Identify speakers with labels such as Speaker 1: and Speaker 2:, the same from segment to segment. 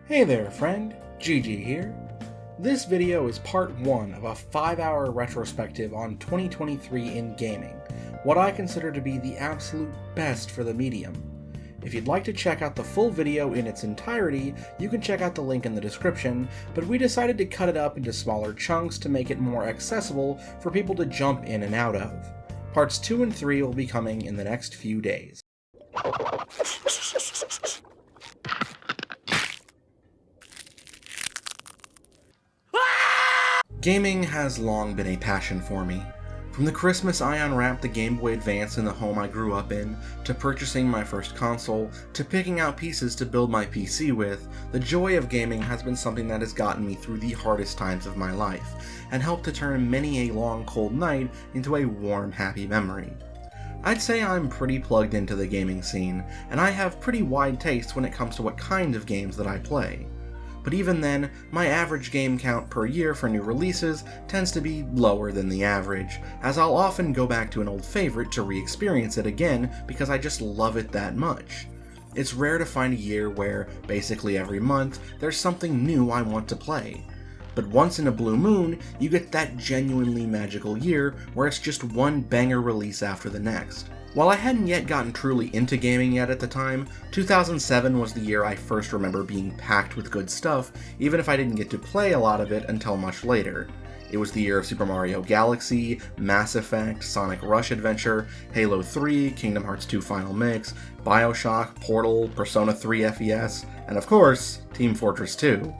Speaker 1: Hey there friend, GG here. This video is part 1 of a 5-hour retrospective on 2023 in gaming, what I consider to be the absolute best for the medium. If you'd like to check out the full video in its entirety, you can check out the link in the description, but we decided to cut it up into smaller chunks to make it more accessible for people to jump in and out of. Parts 2 and 3 will be coming in the next few days. Gaming has long been a passion for me. From the Christmas I unwrapped the Game Boy Advance in the home I grew up in, to purchasing my first console, to picking out pieces to build my PC with, the joy of gaming has been something that has gotten me through the hardest times of my life, and helped to turn many a long cold night into a warm happy memory. I'd say I'm pretty plugged into the gaming scene, and I have pretty wide tastes when it comes to what kind of games that I play. But even then, my average game count per year for new releases tends to be lower than the average, as I'll often go back to an old favorite to re-experience it again because I just love it that much. It's rare to find a year where, basically every month, there's something new I want to play. But once in a blue moon, you get that genuinely magical year where it's just one banger release after the next. While I hadn't yet gotten truly into gaming yet at the time, 2007 was the year I first remember being packed with good stuff, even if I didn't get to play a lot of it until much later. It was the year of Super Mario Galaxy, Mass Effect, Sonic Rush Adventure, Halo 3, Kingdom Hearts 2 Final Mix, Bioshock, Portal, Persona 3 FES, and of course, Team Fortress 2.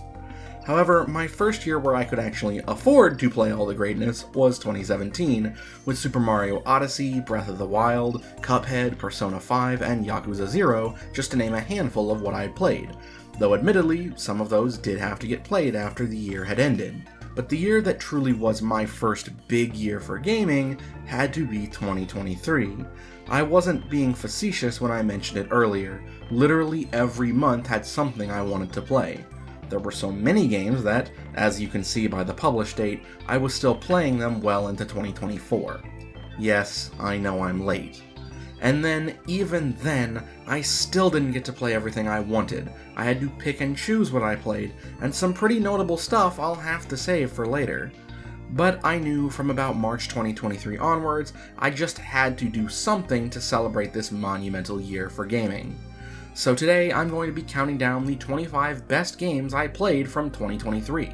Speaker 1: However, my first year where I could actually afford to play all the greatness was 2017, with Super Mario Odyssey, Breath of the Wild, Cuphead, Persona 5, and Yakuza 0, just to name a handful of what I had played, though admittedly, some of those did have to get played after the year had ended. But the year that truly was my first big year for gaming had to be 2023. I wasn't being facetious when I mentioned it earlier. Literally every month had something I wanted to play. There were so many games that, as you can see by the publish date, I was still playing them well into 2024. Yes, I know I'm late. And then, even then, I still didn't get to play everything I wanted. I had to pick and choose what I played, and some pretty notable stuff I'll have to save for later. But I knew from about March 2023 onwards, I just had to do something to celebrate this monumental year for gaming. So today I'm going to be counting down the 25 best games I played from 2023.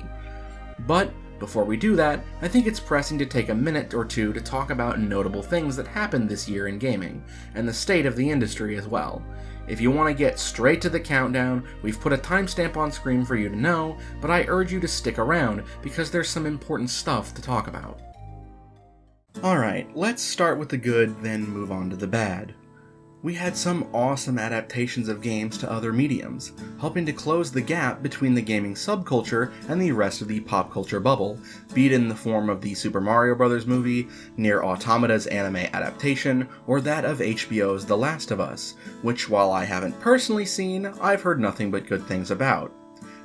Speaker 1: But before we do that, I think it's pressing to take a minute or two to talk about notable things that happened this year in gaming, and the state of the industry as well. If you want to get straight to the countdown, we've put a timestamp on screen for you to know, but I urge you to stick around because there's some important stuff to talk about. Alright, let's start with the good, then move on to the bad. We had some awesome adaptations of games to other mediums, helping to close the gap between the gaming subculture and the rest of the pop culture bubble, be it in the form of the Super Mario Bros. Movie, Nier Automata's anime adaptation, or that of HBO's The Last of Us, which while I haven't personally seen, I've heard nothing but good things about.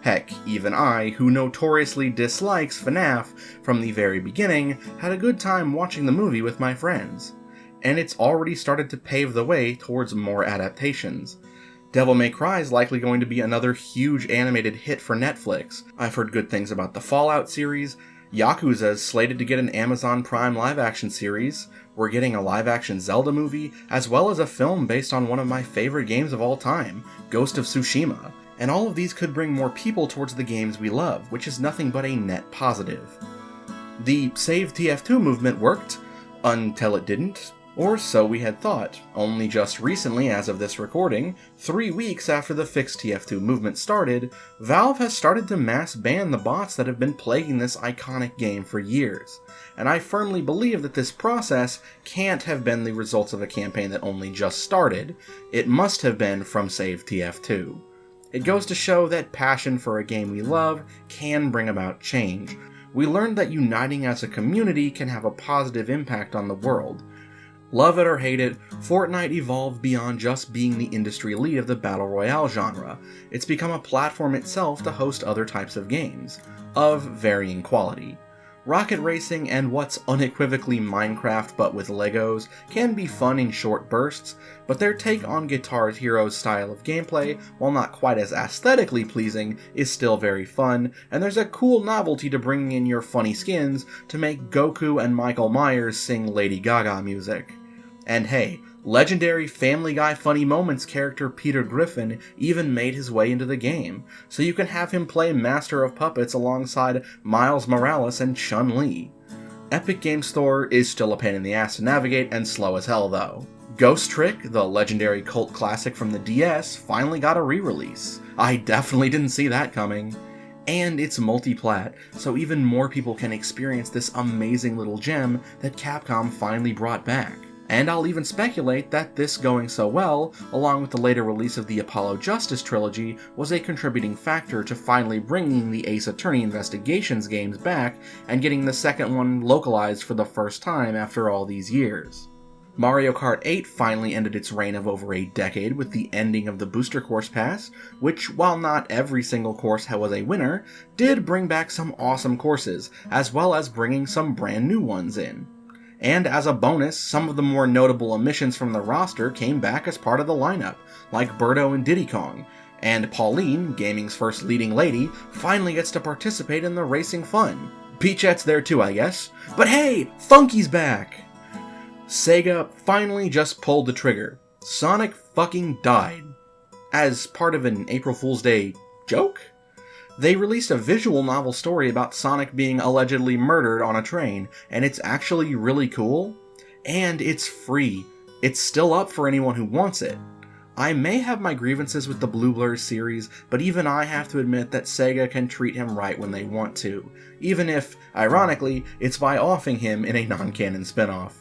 Speaker 1: Heck, even I, who notoriously dislikes FNAF from the very beginning, had a good time watching the movie with my friends. And it's already started to pave the way towards more adaptations. Devil May Cry is likely going to be another huge animated hit for Netflix. I've heard good things about the Fallout series. Yakuza is slated to get an Amazon Prime live-action series. We're getting a live-action Zelda movie, as well as a film based on one of my favorite games of all time, Ghost of Tsushima. And all of these could bring more people towards the games we love, which is nothing but a net positive. The Save TF2 movement worked, until it didn't. Or so we had thought. Only just recently, as of this recording, 3 weeks after the Fix TF2 movement started, Valve has started to mass ban the bots that have been plaguing this iconic game for years. And I firmly believe that this process can't have been the results of a campaign that only just started. It must have been from Save TF2. It goes to show that passion for a game we love can bring about change. We learned that uniting as a community can have a positive impact on the world. Love it or hate it, Fortnite evolved beyond just being the industry lead of the Battle Royale genre. It's become a platform itself to host other types of games, of varying quality. Rocket racing and what's unequivocally Minecraft but with Legos can be fun in short bursts, but their take on Guitar Hero's style of gameplay, while not quite as aesthetically pleasing, is still very fun, and there's a cool novelty to bringing in your funny skins to make Goku and Michael Myers sing Lady Gaga music. And hey, legendary Family Guy Funny Moments character Peter Griffin even made his way into the game, so you can have him play Master of Puppets alongside Miles Morales and Chun-Li. Epic Games Store is still a pain in the ass to navigate and slow as hell though. Ghost Trick, the legendary cult classic from the DS, finally got a re-release. I definitely didn't see that coming. And it's multi-plat, so even more people can experience this amazing little gem that Capcom finally brought back. And I'll even speculate that this going so well, along with the later release of the Apollo Justice trilogy, was a contributing factor to finally bringing the Ace Attorney Investigations games back and getting the second one localized for the first time after all these years. Mario Kart 8 finally ended its reign of over a decade with the ending of the Booster Course Pass, which, while not every single course was a winner, did bring back some awesome courses, as well as bringing some brand new ones in. And as a bonus, some of the more notable omissions from the roster came back as part of the lineup, like Birdo and Diddy Kong, and Pauline, gaming's first leading lady, finally gets to participate in the racing fun. Peachette's there too, I guess. But hey, Funky's back! Sega finally just pulled the trigger. Sonic fucking died. As part of an April Fool's Day joke? They released a visual novel story about Sonic being allegedly murdered on a train, and it's actually really cool. And it's free. It's still up for anyone who wants it. I may have my grievances with the Blue Blur series, but even I have to admit that Sega can treat him right when they want to, even if, ironically, it's by offing him in a non-canon spin-off.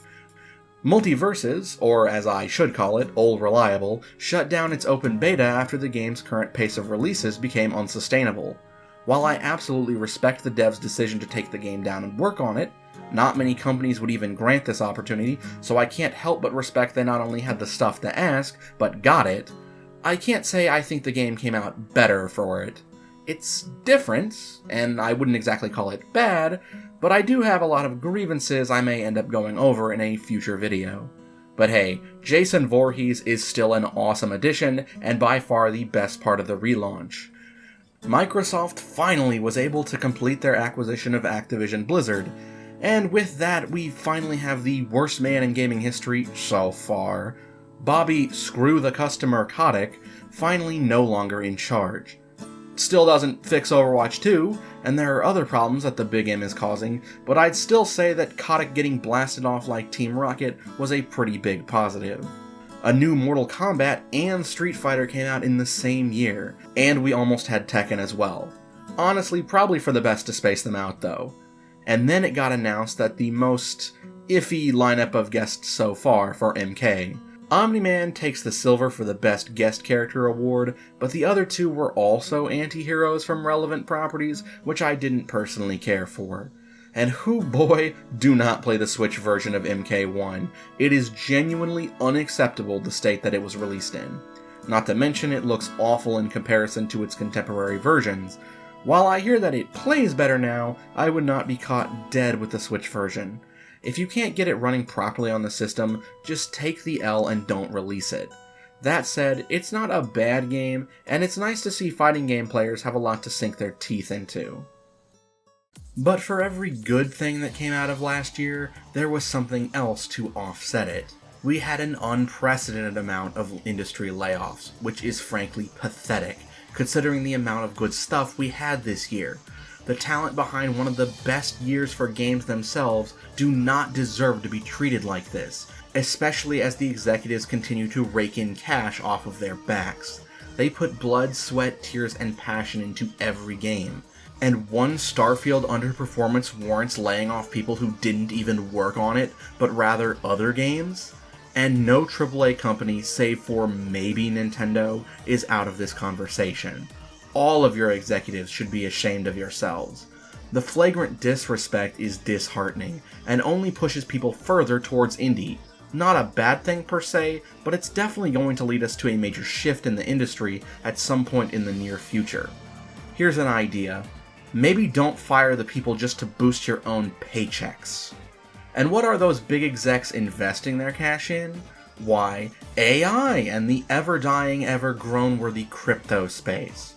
Speaker 1: Multiverses, or as I should call it, Old Reliable, shut down its open beta after the game's current pace of releases became unsustainable. While I absolutely respect the devs' decision to take the game down and work on it, not many companies would even grant this opportunity, so I can't help but respect they not only had the stuff to ask, but got it. I can't say I think the game came out better for it. It's different, and I wouldn't exactly call it bad, but I do have a lot of grievances I may end up going over in a future video. But hey, Jason Voorhees is still an awesome addition, and by far the best part of the relaunch. Microsoft finally was able to complete their acquisition of Activision Blizzard, and with that we finally have the worst man in gaming history so far, Bobby Screw the Customer Kotick, finally no longer in charge. Still doesn't fix Overwatch 2, and there are other problems that the Big M is causing, but I'd still say that Kotick getting blasted off like Team Rocket was a pretty big positive. A new Mortal Kombat and Street Fighter came out in the same year, and we almost had Tekken as well. Honestly, probably for the best to space them out though. And then it got announced that the most iffy lineup of guests so far for MK. Omni-Man takes the silver for the Best Guest Character award, but the other two were also anti-heroes from relevant properties, which I didn't personally care for. And who boy, do not play the Switch version of MK1. It is genuinely unacceptable the state that it was released in. Not to mention it looks awful in comparison to its contemporary versions. While I hear that it plays better now, I would not be caught dead with the Switch version. If you can't get it running properly on the system, just take the L and don't release it. That said, it's not a bad game, and it's nice to see fighting game players have a lot to sink their teeth into. But for every good thing that came out of last year, there was something else to offset it. We had an unprecedented amount of industry layoffs, which is frankly pathetic, considering the amount of good stuff we had this year. The talent behind one of the best years for games themselves do not deserve to be treated like this, especially as the executives continue to rake in cash off of their backs. They put blood, sweat, tears, and passion into every game. And one Starfield underperformance warrants laying off people who didn't even work on it, but rather other games? And no AAA company, save for maybe Nintendo, is out of this conversation. All of your executives should be ashamed of yourselves. The flagrant disrespect is disheartening, and only pushes people further towards indie. Not a bad thing per se, but it's definitely going to lead us to a major shift in the industry at some point in the near future. Here's an idea. maybe don't fire the people just to boost your own paychecks. And what are those big execs investing their cash in? Why, AI and the ever-dying, ever-grown-worthy crypto space.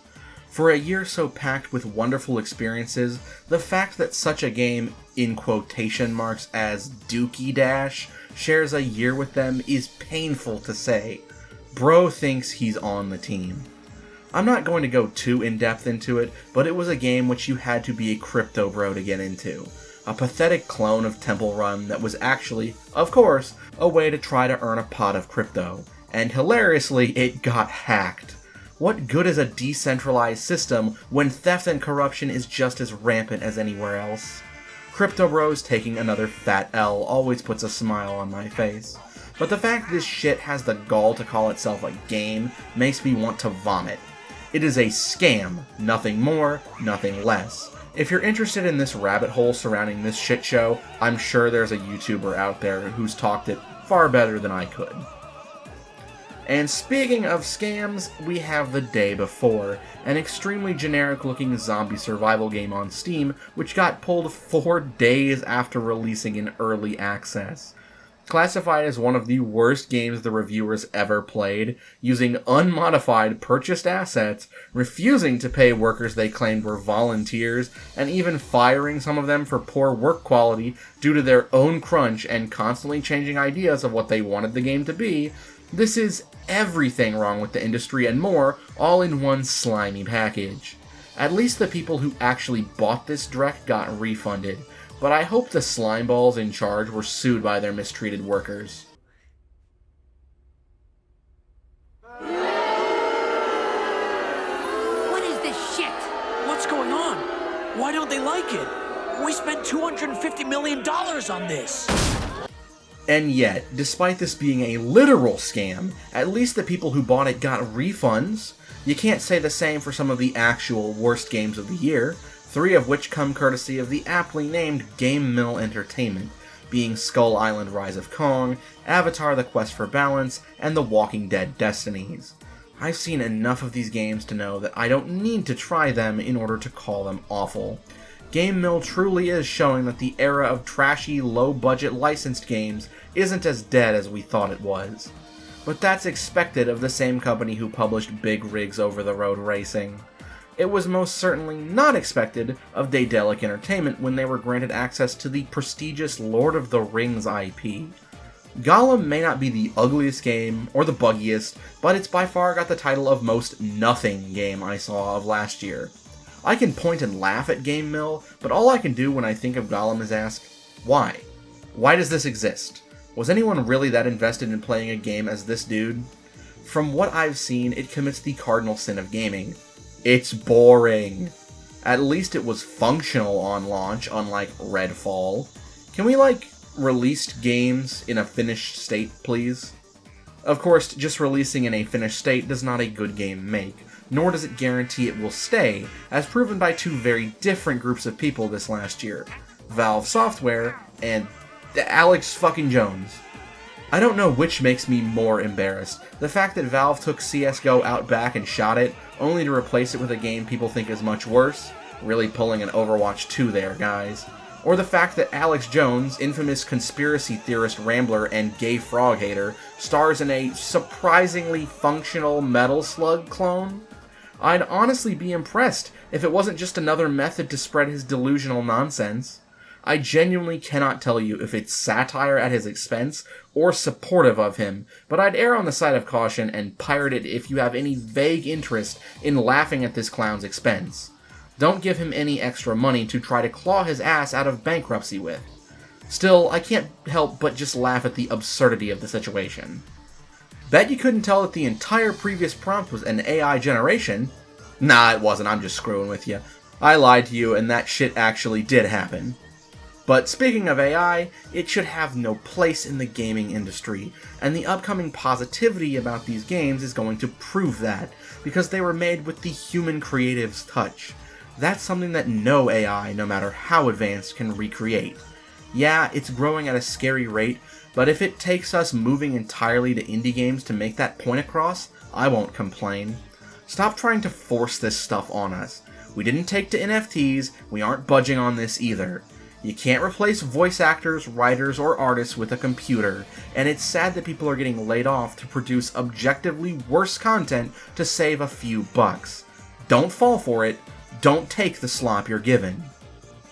Speaker 1: For a year so packed with wonderful experiences, the fact that such a game, in quotation marks, as Dookie Dash, shares a year with them is painful to say. Bro thinks he's on the team. I'm not going to go too in-depth into it, but it was a game which you had to be a crypto bro to get into. A pathetic clone of Temple Run that was actually, of course, a way to try to earn a pot of crypto. And hilariously, it got hacked. What good is a decentralized system when theft and corruption is just as rampant as anywhere else? Crypto Bros taking another fat L always puts a smile on my face. But the fact this shit has the gall to call itself a game makes me want to vomit. It is a scam, nothing more, nothing less. If you're interested in this rabbit hole surrounding this shit show, I'm sure there's a YouTuber out there who's talked it far better than I could. And speaking of scams, we have The Day Before, an extremely generic-looking zombie survival game on Steam, which got pulled 4 days after releasing in early access. Classified as one of the worst games the reviewers ever played, using unmodified purchased assets, refusing to pay workers they claimed were volunteers, and even firing some of them for poor work quality due to their own crunch and constantly changing ideas of what they wanted the game to be, this is everything wrong with the industry and more, all in one slimy package. At least the people who actually bought this dreck got refunded, but I hope the slimeballs in charge were sued by their mistreated workers.
Speaker 2: What is this shit?
Speaker 3: What's going on? Why don't they like it? We spent $250 million on this.
Speaker 1: And yet, despite this being a literal scam, at least the people who bought it got refunds. You can't say the same for some of the actual worst games of the year, 3 of which come courtesy of the aptly named Game Mill Entertainment, being Skull Island Rise of Kong, Avatar The Quest for Balance, and The Walking Dead Destinies. I've seen enough of these games to know that I don't need to try them in order to call them awful. Game Mill truly is showing that the era of trashy, low-budget licensed games isn't as dead as we thought it was. But that's expected of the same company who published Big Rigs Over-the-Road Racing. It was most certainly not expected of Daedalic Entertainment when they were granted access to the prestigious Lord of the Rings IP. Gollum may not be the ugliest game, or the buggiest, but it's by far got the title of most nothing game I saw of last year. I can point and laugh at Game Mill, but all I can do when I think of Gollum is ask, why? Why does this exist? Was anyone really that invested in playing a game as this dude? From what I've seen, it commits the cardinal sin of gaming. It's boring. At least it was functional on launch, unlike Redfall. Can we, released games in a finished state, please? Of course, just releasing in a finished state does not a good game make, nor does it guarantee it will stay, as proven by 2 very different groups of people this last year. Valve Software and Alex fucking Jones. I don't know which makes me more embarrassed. The fact that Valve took CSGO out back and shot it, only to replace it with a game people think is much worse. Really pulling an Overwatch 2 there, guys. Or the fact that Alex Jones, infamous conspiracy theorist rambler and gay frog hater, stars in a surprisingly functional Metal Slug clone. I'd honestly be impressed if it wasn't just another method to spread his delusional nonsense. I genuinely cannot tell you if it's satire at his expense or supportive of him, but I'd err on the side of caution and pirate it if you have any vague interest in laughing at this clown's expense. Don't give him any extra money to try to claw his ass out of bankruptcy with. Still, I can't help but just laugh at the absurdity of the situation. Bet you couldn't tell that the entire previous prompt was an AI generation? Nah, it wasn't, I'm just screwing with you. I lied to you and that shit actually did happen. But speaking of AI, it should have no place in the gaming industry, and the upcoming positivity about these games is going to prove that, because they were made with the human creative's touch. That's something that no AI, no matter how advanced, can recreate. Yeah, it's growing at a scary rate, but if it takes us moving entirely to indie games to make that point across, I won't complain. Stop trying to force this stuff on us. We didn't take to NFTs, we aren't budging on this either. You can't replace voice actors, writers, or artists with a computer, and it's sad that people are getting laid off to produce objectively worse content to save a few bucks. Don't fall for it, don't take the slop you're given.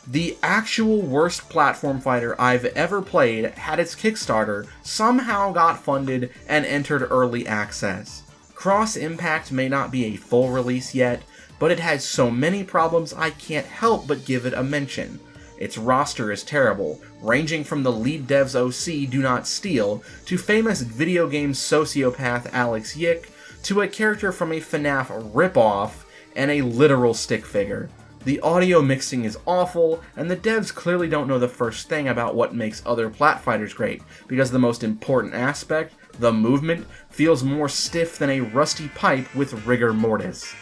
Speaker 1: The actual worst platform fighter I've ever played had its Kickstarter, somehow got funded, and entered early access. Cross Impact may not be a full release yet, but it has so many problems I can't help but give it a mention. Its roster is terrible, ranging from the lead dev's OC Do Not Steal, to famous video game sociopath Alex Yick, to a character from a FNAF ripoff, and a literal stick figure. The audio mixing is awful, and the devs clearly don't know the first thing about what makes other plat fighters great, because the most important aspect, the movement, feels more stiff than a rusty pipe with rigor mortis.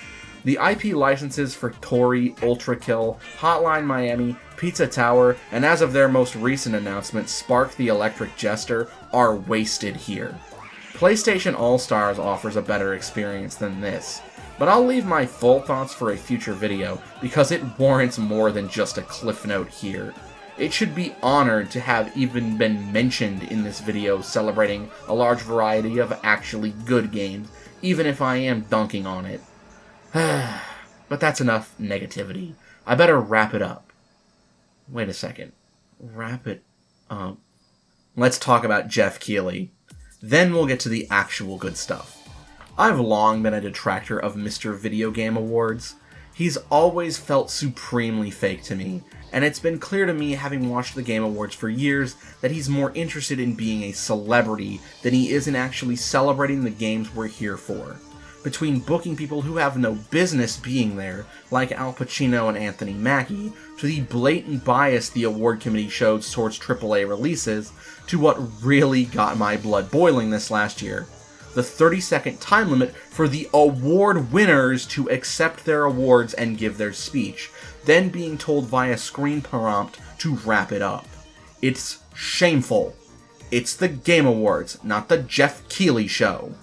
Speaker 1: The IP licenses for Tori, Ultra Kill, Hotline Miami, Pizza Tower, and as of their most recent announcement, Spark the Electric Jester, are wasted here. PlayStation All-Stars offers a better experience than this, but I'll leave my full thoughts for a future video, because it warrants more than just a cliff note here. It should be honored to have even been mentioned in this video celebrating a large variety of actually good games, even if I am dunking on it. But that's enough negativity. I better wrap it up. Wait a second. Wrap it up. Let's talk about Jeff Keighley. Then we'll get to the actual good stuff. I've long been a detractor of Mr. Video Game Awards. He's always felt supremely fake to me, and it's been clear to me, having watched the Game Awards for years, that he's more interested in being a celebrity than he is in actually celebrating the games we're here for. Between booking people who have no business being there, like Al Pacino and Anthony Mackie, to the blatant bias the award committee shows towards AAA releases, to what really got my blood boiling this last year: the 30-second time limit for the award winners to accept their awards and give their speech, then being told via screen prompt to wrap it up. It's shameful. It's the Game Awards, not the Jeff Keighley show.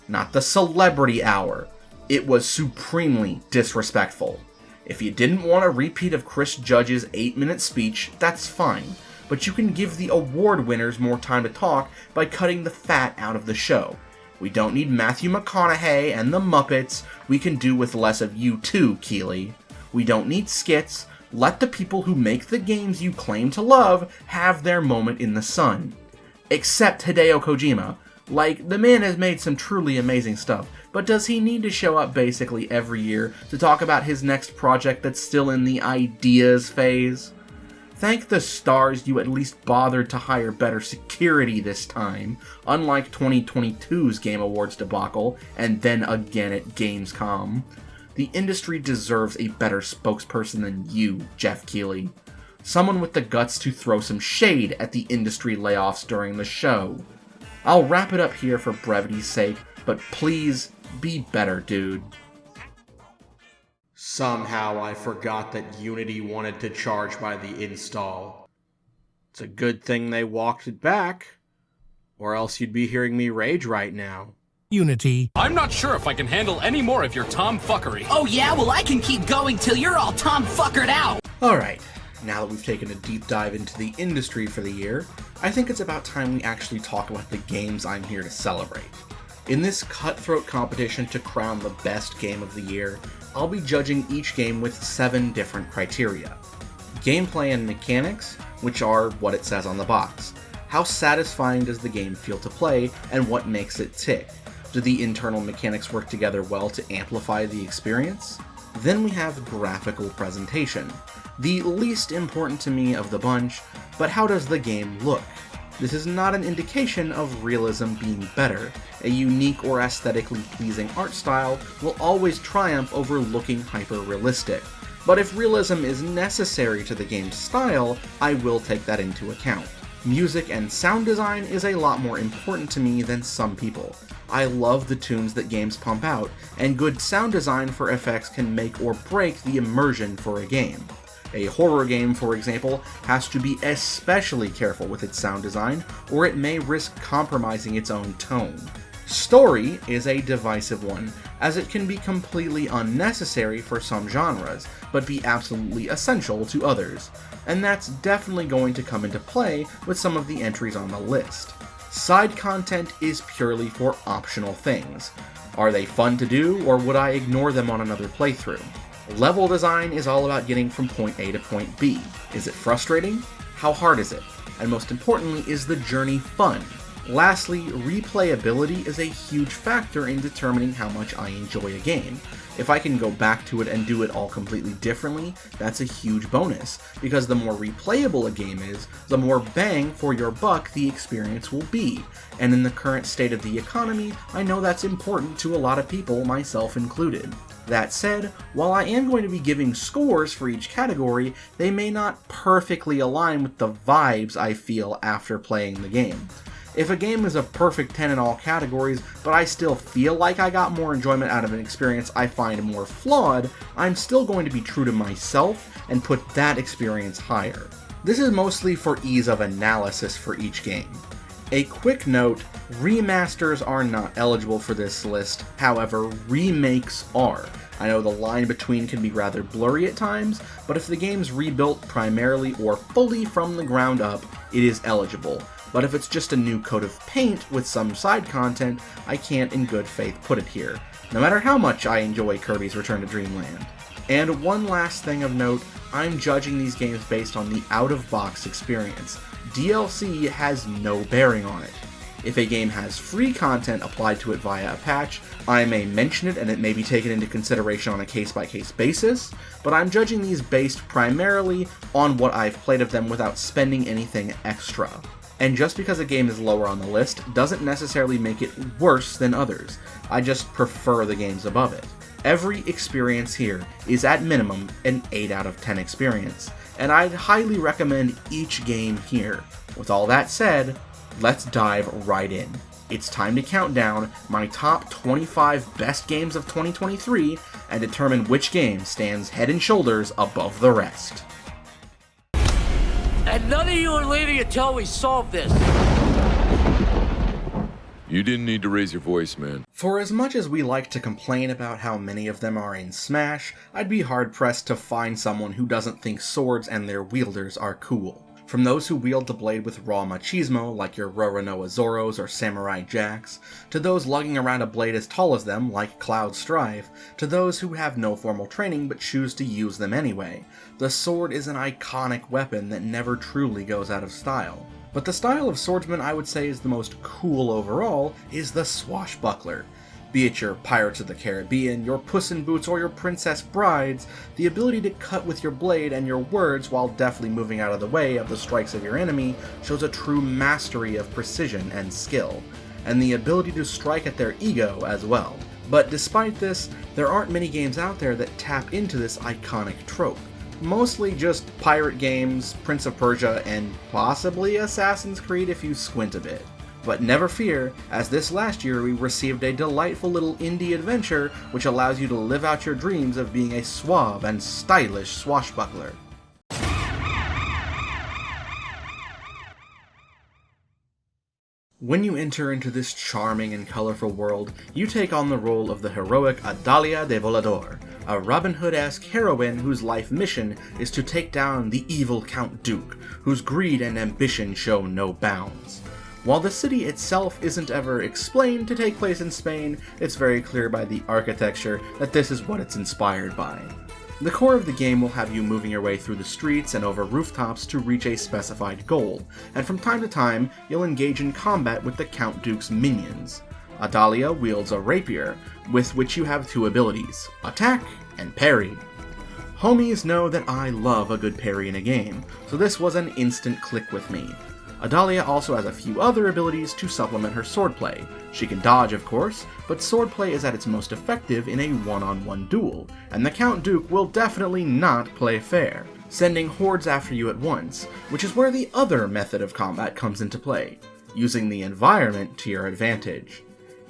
Speaker 1: Not the Celebrity Hour. It was supremely disrespectful. If you didn't want a repeat of Chris Judge's 8-minute speech, that's fine, but you can give the award winners more time to talk by cutting the fat out of the show. We don't need Matthew McConaughey and the Muppets, we can do with less of you too, Keighley. We don't need skits, let the people who make the games you claim to love have their moment in the sun. Except Hideo Kojima. Like, the man has made some truly amazing stuff, but does he need to show up basically every year to talk about his next project that's still in the ideas phase? Thank the stars you at least bothered to hire better security this time, unlike 2022's Game Awards debacle, and then again at Gamescom. The industry deserves a better spokesperson than you, Jeff Keighley. Someone with the guts to throw some shade at the industry layoffs during the show. I'll wrap it up here for brevity's sake, but please be better, dude. Somehow I forgot that Unity wanted to charge by the install. It's a good thing they walked it back, or else you'd be hearing me rage right now.
Speaker 2: Unity.
Speaker 4: I'm not sure if I can handle any more of your tomfuckery.
Speaker 5: Oh yeah? Well, I can keep going till you're all tomfuckered out.
Speaker 1: Alright, now that we've taken a deep dive into the industry for the year, I think it's about time we actually talk about the games I'm here to celebrate. In this cutthroat competition to crown the best game of the year, I'll be judging each game with 7 different criteria. Gameplay and mechanics, which are what it says on the box. How satisfying does the game feel to play, and what makes it tick? Do the internal mechanics work together well to amplify the experience? Then we have graphical presentation. The least important to me of the bunch, but how does the game look? This is not an indication of realism being better. A unique or aesthetically pleasing art style will always triumph over looking hyper-realistic. But if realism is necessary to the game's style, I will take that into account. Music and sound design is a lot more important to me than some people. I love the tunes that games pump out, and good sound design for effects can make or break the immersion for a game. A horror game, for example, has to be especially careful with its sound design, or it may risk compromising its own tone. Story is a divisive one, as it can be completely unnecessary for some genres, but be absolutely essential to others, and that's definitely going to come into play with some of the entries on the list. Side content is purely for optional things. Are they fun to do, or would I ignore them on another playthrough? Level design is all about getting from point A to point B. Is it frustrating? How hard is it? And most importantly, is the journey fun? Lastly, replayability is a huge factor in determining how much I enjoy a game. If I can go back to it and do it all completely differently, that's a huge bonus, because the more replayable a game is, the more bang for your buck the experience will be, and in the current state of the economy, I know that's important to a lot of people, myself included. That said, while I am going to be giving scores for each category, they may not perfectly align with the vibes I feel after playing the game. If a game is a perfect 10 in all categories, but I still feel like I got more enjoyment out of an experience I find more flawed, I'm still going to be true to myself and put that experience higher. This is mostly for ease of analysis for each game. A quick note, remasters are not eligible for this list, however, remakes are. I know the line between can be rather blurry at times, but if the game's rebuilt primarily or fully from the ground up, it is eligible. But if it's just a new coat of paint with some side content, I can't in good faith put it here, no matter how much I enjoy Kirby's Return to Dreamland. And one last thing of note, I'm judging these games based on the out-of-box experience. DLC has no bearing on it. If a game has free content applied to it via a patch, I may mention it and it may be taken into consideration on a case-by-case basis, but I'm judging these based primarily on what I've played of them without spending anything extra. And just because a game is lower on the list doesn't necessarily make it worse than others. I just prefer the games above it. Every experience here is at minimum an 8 out of 10 experience, and I'd highly recommend each game here. With all that said, let's dive right in. It's time to count down my top 25 best games of 2023 and determine which game stands head and shoulders above the rest.
Speaker 3: And none of you are leaving until we solve this.
Speaker 2: You didn't need to raise your voice, man.
Speaker 1: For as much as we like to complain about how many of them are in Smash, I'd be hard-pressed to find someone who doesn't think swords and their wielders are cool. From those who wield the blade with raw machismo, like your Roronoa Zoros or Samurai Jacks, to those lugging around a blade as tall as them, like Cloud Strife, to those who have no formal training but choose to use them anyway, the sword is an iconic weapon that never truly goes out of style. But the style of swordsman I would say is the most cool overall is the swashbuckler. Be it your Pirates of the Caribbean, your Puss in Boots, or your Princess Brides, the ability to cut with your blade and your words while deftly moving out of the way of the strikes of your enemy shows a true mastery of precision and skill, and the ability to strike at their ego as well. But despite this, there aren't many games out there that tap into this iconic trope. Mostly just pirate games, Prince of Persia, and possibly Assassin's Creed if you squint a bit. But never fear, as this last year we received a delightful little indie adventure which allows you to live out your dreams of being a suave and stylish swashbuckler. When you enter into this charming and colorful world, you take on the role of the heroic Adalia de Volador, a Robin Hood-esque heroine whose life mission is to take down the evil Count Duke, whose greed and ambition show no bounds. While the city itself isn't ever explained to take place in Spain, it's very clear by the architecture that this is what it's inspired by. The core of the game will have you moving your way through the streets and over rooftops to reach a specified goal, and from time to time, you'll engage in combat with the Count Duke's minions. Adalia wields a rapier, with which you have two abilities, attack and parry. Homies know that I love a good parry in a game, so this was an instant click with me. Adalia also has a few other abilities to supplement her swordplay. She can dodge, of course, but swordplay is at its most effective in a one-on-one duel, and the Count Duke will definitely not play fair, sending hordes after you at once, which is where the other method of combat comes into play, using the environment to your advantage.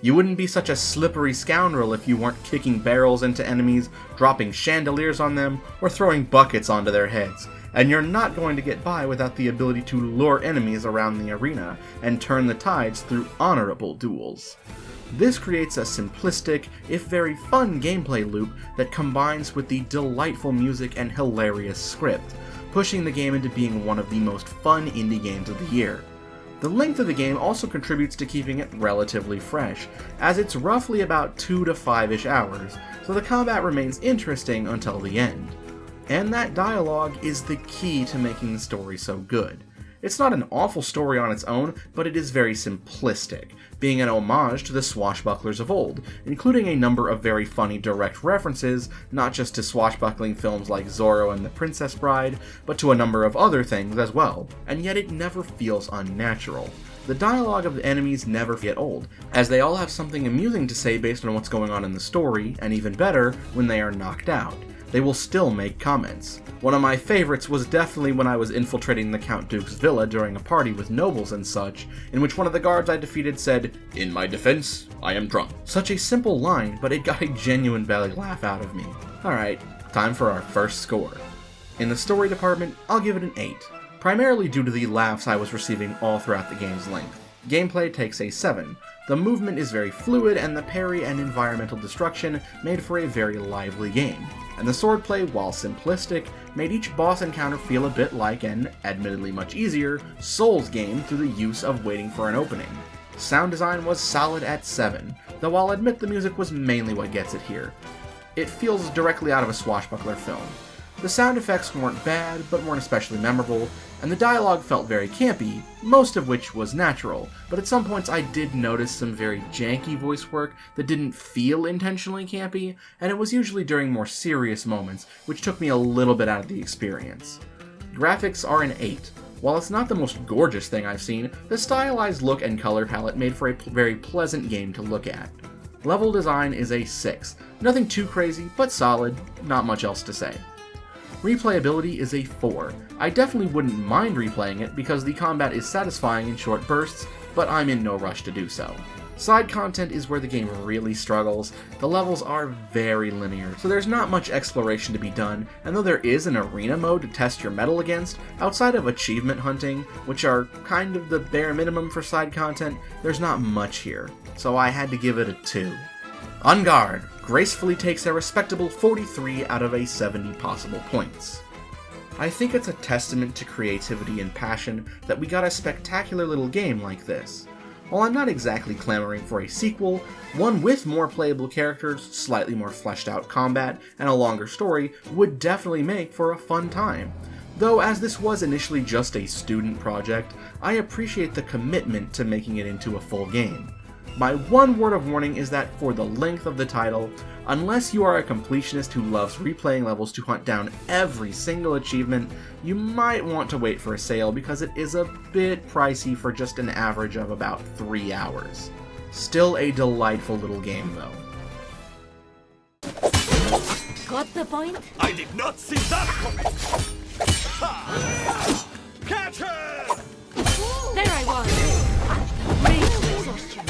Speaker 1: You wouldn't be such a slippery scoundrel if you weren't kicking barrels into enemies, dropping chandeliers on them, or throwing buckets onto their heads. and you're not going to get by without the ability to lure enemies around the arena and turn the tides through honorable duels. This creates a simplistic, if very fun gameplay loop that combines with the delightful music and hilarious script, pushing the game into being one of the most fun indie games of the year. The length of the game also contributes to keeping it relatively fresh, as it's roughly about 2 to 5-ish hours, so the combat remains interesting until the end. And that dialogue is the key to making the story so good. It's not an awful story on its own, but it is very simplistic, being an homage to the swashbucklers of old, including a number of very funny direct references, not just to swashbuckling films like Zorro and the Princess Bride, but to a number of other things as well, and yet it never feels unnatural. The dialogue of the enemies never get old, as they all have something amusing to say based on what's going on in the story, and even better, when they are knocked out. They will still make comments. One of my favorites was definitely when I was infiltrating the Count Duke's villa during a party with nobles and such, in which one of the guards I defeated said, "In my defense, I am drunk." Such a simple line, but it got a genuine belly laugh out of me. Alright, time for our first score. In the story department, I'll give it an 8, primarily due to the laughs I was receiving all throughout the game's length. Gameplay takes a 7. The movement is very fluid, and the parry and environmental destruction made for a very lively game. And the swordplay, while simplistic, made each boss encounter feel a bit like an, admittedly much easier, Souls game through the use of waiting for an opening. Sound design was solid at 7, though I'll admit the music was mainly what gets it here. It feels directly out of a swashbuckler film. The sound effects weren't bad, but weren't especially memorable, and the dialogue felt very campy, most of which was natural, but at some points I did notice some very janky voice work that didn't feel intentionally campy, and it was usually during more serious moments, which took me a little bit out of the experience. Graphics are an 8. While it's not the most gorgeous thing I've seen, the stylized look and color palette made for a very pleasant game to look at. Level design is a 6. Nothing too crazy, but solid, not much else to say. Replayability is a 4. I definitely wouldn't mind replaying it because the combat is satisfying in short bursts, but I'm in no rush to do so. Side content is where the game really struggles. The levels are very linear, so there's not much exploration to be done, and though there is an arena mode to test your mettle against, outside of achievement hunting, which are kind of the bare minimum for side content, there's not much here, so I had to give it a 2. On Guard gracefully takes a respectable 43 out of a 70 possible points. I think it's a testament to creativity and passion that we got a spectacular little game like this. While I'm not exactly clamoring for a sequel, one with more playable characters, slightly more fleshed out combat, and a longer story would definitely make for a fun time. Though as this was initially just a student project, I appreciate the commitment to making it into a full game. My one word of warning is that for the length of the title, unless you are a completionist who loves replaying levels to hunt down every single achievement, you might want to wait for a sale because it is a bit pricey for just an average of about 3 hours. Still a delightful little game though.
Speaker 6: Got the point?
Speaker 3: I did not see that coming! Catch her!
Speaker 6: There I was! At the rate of exhaustion.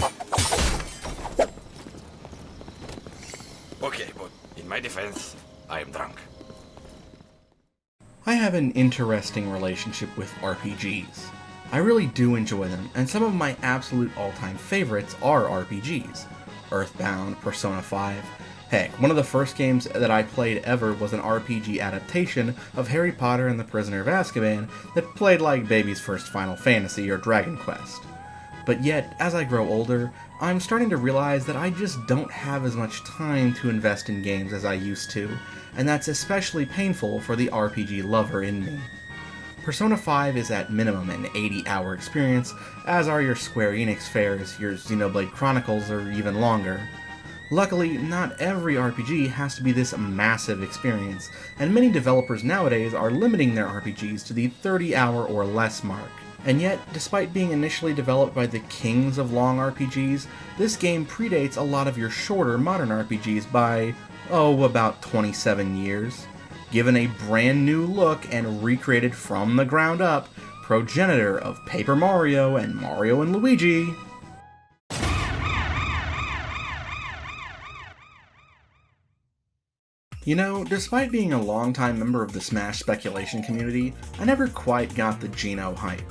Speaker 3: Okay, but in my defense, I am drunk.
Speaker 1: I have an interesting relationship with RPGs. I really do enjoy them, and some of my absolute all-time favorites are RPGs. Earthbound, Persona 5. Heck, one of the first games that I played ever was an RPG adaptation of Harry Potter and the Prisoner of Azkaban that played like baby's first Final Fantasy or Dragon Quest. But yet, as I grow older, I'm starting to realize that I just don't have as much time to invest in games as I used to, and that's especially painful for the RPG lover in me. Persona 5 is at minimum an 80-hour experience, as are your Square Enix fares, your Xenoblade Chronicles, or even longer. Luckily, not every RPG has to be this massive experience, and many developers nowadays are limiting their RPGs to the 30-hour or less mark. And yet, despite being initially developed by the kings of long RPGs, this game predates a lot of your shorter modern RPGs by, about 27 years. Given a brand new look and recreated from the ground up, progenitor of Paper Mario and Mario and Luigi. You know, despite being a longtime member of the Smash speculation community, I never quite got the Geno hype.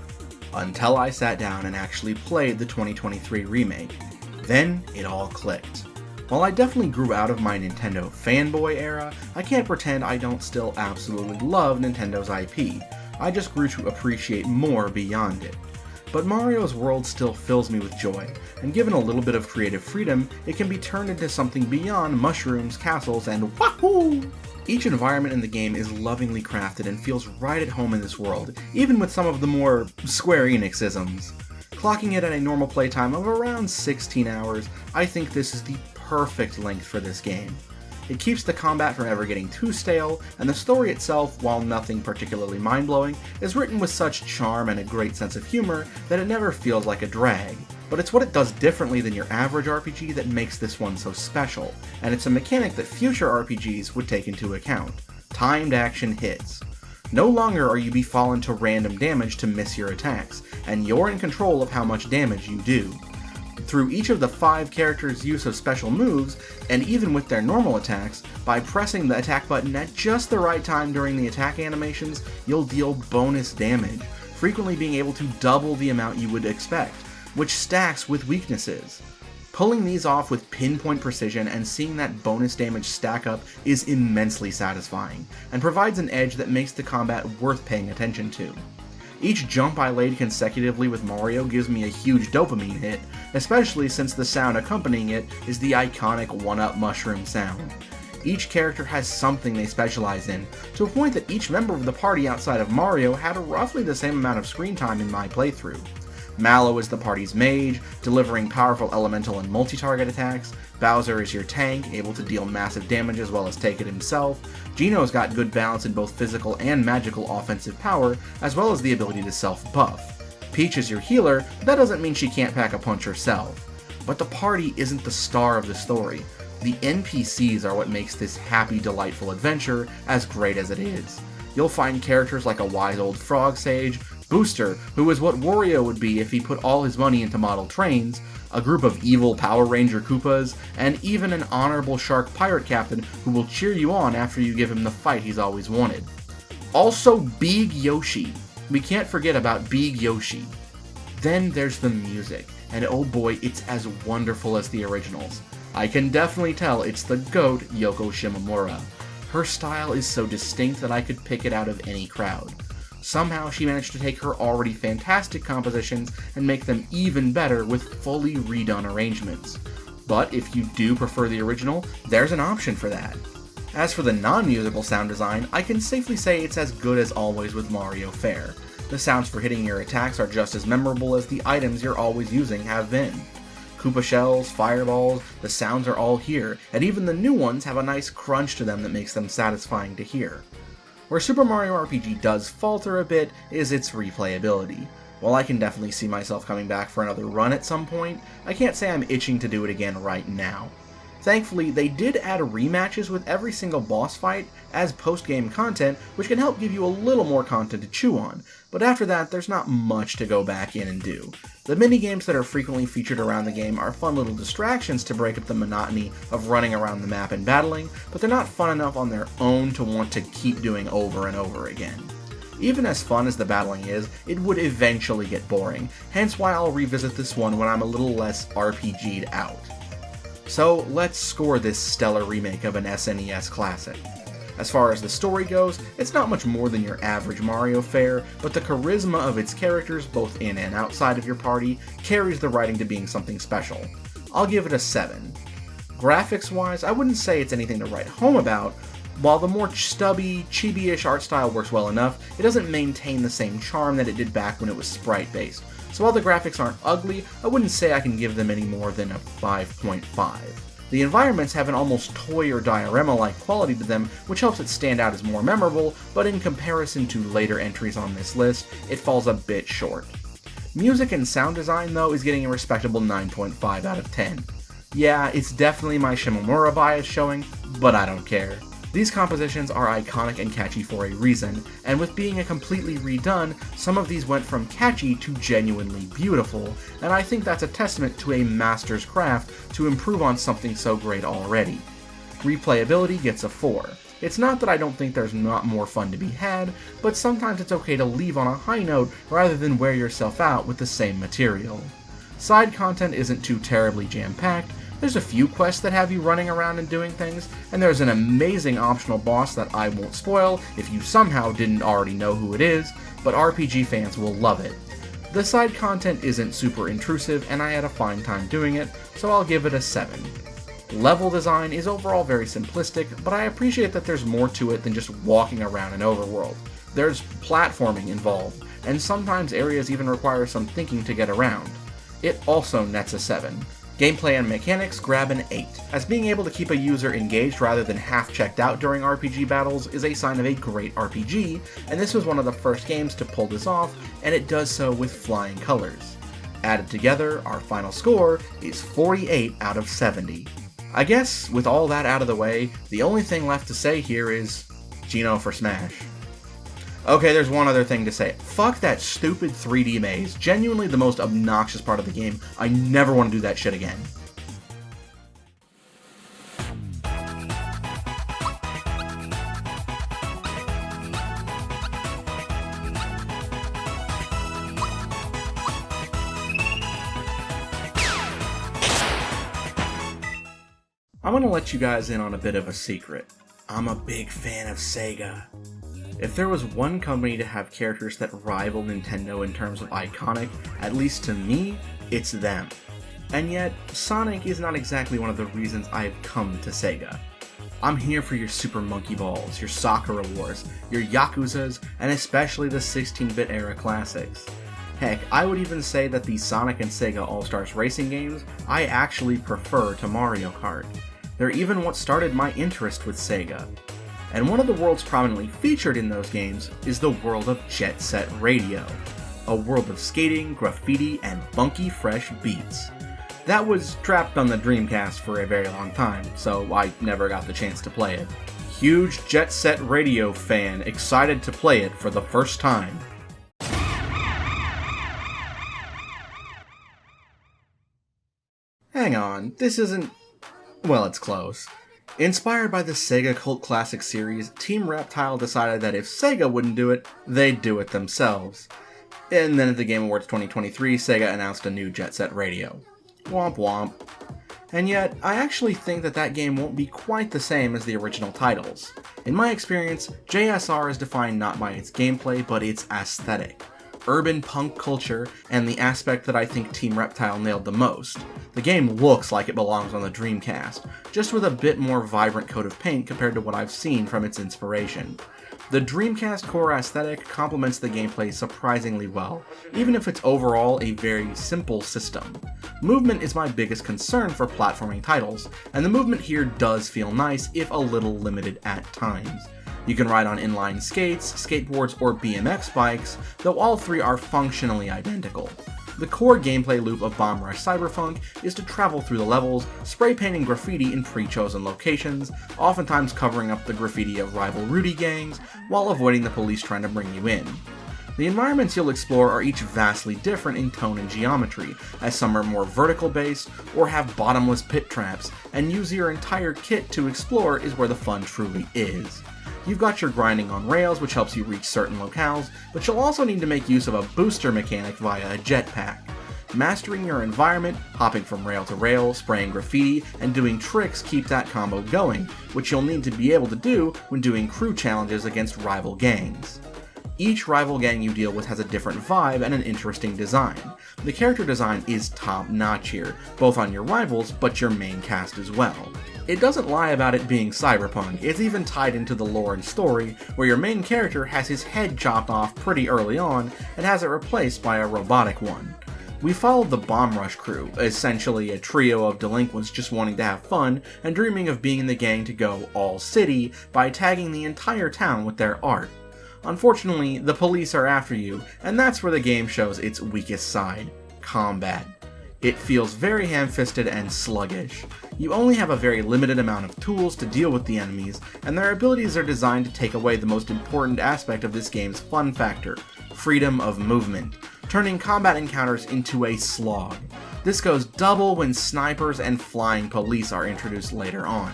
Speaker 1: Until I sat down and actually played the 2023 remake. Then, it all clicked. While I definitely grew out of my Nintendo fanboy era, I can't pretend I don't still absolutely love Nintendo's IP. I just grew to appreciate more beyond it. But Mario's world still fills me with joy, and given a little bit of creative freedom, it can be turned into something beyond mushrooms, castles, and wahoo! Each environment in the game is lovingly crafted and feels right at home in this world, even with some of the more Square Enix-isms. Clocking it at a normal playtime of around 16 hours, I think this is the perfect length for this game. It keeps the combat from ever getting too stale, and the story itself, while nothing particularly mind-blowing, is written with such charm and a great sense of humor that it never feels like a drag. But it's what it does differently than your average RPG that makes this one so special, and it's a mechanic that future RPGs would take into account. Timed action hits. No longer are you befallen to random damage to miss your attacks, and you're in control of how much damage you do. Through each of the 5 characters' use of special moves, and even with their normal attacks, by pressing the attack button at just the right time during the attack animations, you'll deal bonus damage, frequently being able to double the amount you would expect, which stacks with weaknesses. Pulling these off with pinpoint precision and seeing that bonus damage stack up is immensely satisfying, and provides an edge that makes the combat worth paying attention to. Each jump I laid consecutively with Mario gives me a huge dopamine hit, especially since the sound accompanying it is the iconic 1-up mushroom sound. Each character has something they specialize in, to a point that each member of the party outside of Mario had roughly the same amount of screen time in my playthrough. Mallow is the party's mage, delivering powerful elemental and multi-target attacks. Bowser is your tank, able to deal massive damage as well as take it himself. Geno's got good balance in both physical and magical offensive power, as well as the ability to self-buff. Peach is your healer, but that doesn't mean she can't pack a punch herself. But the party isn't the star of the story. The NPCs are what makes this happy, delightful adventure as great as it is. You'll find characters like a wise old frog sage, Booster, who is what Wario would be if he put all his money into model trains, a group of evil Power Ranger Koopas, and even an honorable shark pirate captain who will cheer you on after you give him the fight he's always wanted. Also Big Yoshi. We can't forget about Big Yoshi. Then there's the music, and oh boy, it's as wonderful as the originals. I can definitely tell it's the GOAT Yoko Shimomura. Her style is so distinct that I could pick it out of any crowd. Somehow she managed to take her already fantastic compositions and make them even better with fully redone arrangements. But if you do prefer the original, there's an option for that. As for the non-musical sound design, I can safely say it's as good as always with Mario Fair. The sounds for hitting your attacks are just as memorable as the items you're always using have been. Koopa shells, fireballs, the sounds are all here, and even the new ones have a nice crunch to them that makes them satisfying to hear. Where Super Mario RPG does falter a bit is its replayability. While I can definitely see myself coming back for another run at some point, I can't say I'm itching to do it again right now. Thankfully, they did add rematches with every single boss fight as post-game content, which can help give you a little more content to chew on, but after that, there's not much to go back in and do. The minigames that are frequently featured around the game are fun little distractions to break up the monotony of running around the map and battling, but they're not fun enough on their own to want to keep doing over and over again. Even as fun as the battling is, it would eventually get boring, hence why I'll revisit this one when I'm a little less RPG'd out. So let's score this stellar remake of an SNES classic. As far as the story goes, it's not much more than your average Mario fare, but the charisma of its characters, both in and outside of your party, carries the writing to being something special. I'll give it a 7. Graphics-wise, I wouldn't say it's anything to write home about. While the more stubby, chibi-ish art style works well enough, it doesn't maintain the same charm that it did back when it was sprite-based. So while the graphics aren't ugly, I wouldn't say I can give them any more than a 5.5. The environments have an almost toy or diorama-like quality to them, which helps it stand out as more memorable, but in comparison to later entries on this list, it falls a bit short. Music and sound design, though, is getting a respectable 9.5 out of 10. Yeah, it's definitely my Shimomura bias showing, but I don't care. These compositions are iconic and catchy for a reason, and with being a completely redone, some of these went from catchy to genuinely beautiful, and I think that's a testament to a master's craft to improve on something so great already. Replayability gets a 4. It's not that I don't think there's not more fun to be had, but sometimes it's okay to leave on a high note rather than wear yourself out with the same material. Side content isn't too terribly jam-packed. There's a few quests that have you running around and doing things, and there's an amazing optional boss that I won't spoil if you somehow didn't already know who it is, but RPG fans will love it. The side content isn't super intrusive, and I had a fine time doing it, so I'll give it a 7. Level design is overall very simplistic, but I appreciate that there's more to it than just walking around an overworld. There's platforming involved, and sometimes areas even require some thinking to get around. It also nets a 7. Gameplay and mechanics grab an 8, as being able to keep a user engaged rather than half checked out during RPG battles is a sign of a great RPG, and this was one of the first games to pull this off, and it does so with flying colors. Added together, our final score is 48 out of 70. I guess, with all that out of the way, the only thing left to say here is, Gino for Smash. Okay, there's one other thing to say. Fuck that stupid 3D maze. Genuinely the most obnoxious part of the game. I never want to do that shit again. I'm gonna let you guys in on a bit of a secret. I'm a big fan of Sega. If there was one company to have characters that rival Nintendo in terms of iconic, at least to me, it's them. And yet, Sonic is not exactly one of the reasons I've come to Sega. I'm here for your Super Monkey Balls, your Sakura Wars, your Yakuzas, and especially the 16-bit era classics. Heck, I would even say that the Sonic and Sega All-Stars racing games I actually prefer to Mario Kart. They're even what started my interest with Sega. And one of the worlds prominently featured in those games is the world of Jet Set Radio, a world of skating, graffiti, and funky fresh beats. That was trapped on the Dreamcast for a very long time, so I never got the chance to play it. Huge Jet Set Radio fan, excited to play it for the first time. Hang on, this isn't... well, it's close. Inspired by the Sega Cult Classic series, Team Reptile decided that if Sega wouldn't do it, they'd do it themselves. And then at the Game Awards 2023, Sega announced a new Jet Set Radio. Womp womp. And yet, I actually think that that game won't be quite the same as the original titles. In my experience, JSR is defined not by its gameplay, but its aesthetic. Urban punk culture, and the aspect that I think Team Reptile nailed the most. The game looks like it belongs on the Dreamcast, just with a bit more vibrant coat of paint compared to what I've seen from its inspiration. The Dreamcast core aesthetic complements the gameplay surprisingly well, even if it's overall a very simple system. Movement is my biggest concern for platforming titles, and the movement here does feel nice, if a little limited at times. You can ride on inline skates, skateboards, or BMX bikes, though all three are functionally identical. The core gameplay loop of Bomb Rush Cyberpunk is to travel through the levels, spray painting graffiti in pre-chosen locations, oftentimes covering up the graffiti of rival Rudy gangs, while avoiding the police trying to bring you in. The environments you'll explore are each vastly different in tone and geometry, as some are more vertical based, or have bottomless pit traps, and use your entire kit to explore is where the fun truly is. You've got your grinding on rails, which helps you reach certain locales, but you'll also need to make use of a booster mechanic via a jetpack. Mastering your environment, hopping from rail to rail, spraying graffiti, and doing tricks keep that combo going, which you'll need to be able to do when doing crew challenges against rival gangs. Each rival gang you deal with has a different vibe and an interesting design. The character design is top-notch here, both on your rivals, but your main cast as well. It doesn't lie about it being cyberpunk, it's even tied into the lore and story, where your main character has his head chopped off pretty early on, and has it replaced by a robotic one. We followed the Bomb Rush crew, essentially a trio of delinquents just wanting to have fun and dreaming of being in the gang to go all city by tagging the entire town with their art. Unfortunately, the police are after you, and that's where the game shows its weakest side: combat. It feels very ham-fisted and sluggish. You only have a very limited amount of tools to deal with the enemies, and their abilities are designed to take away the most important aspect of this game's fun factor: freedom of movement, turning combat encounters into a slog. This goes double when snipers and flying police are introduced later on.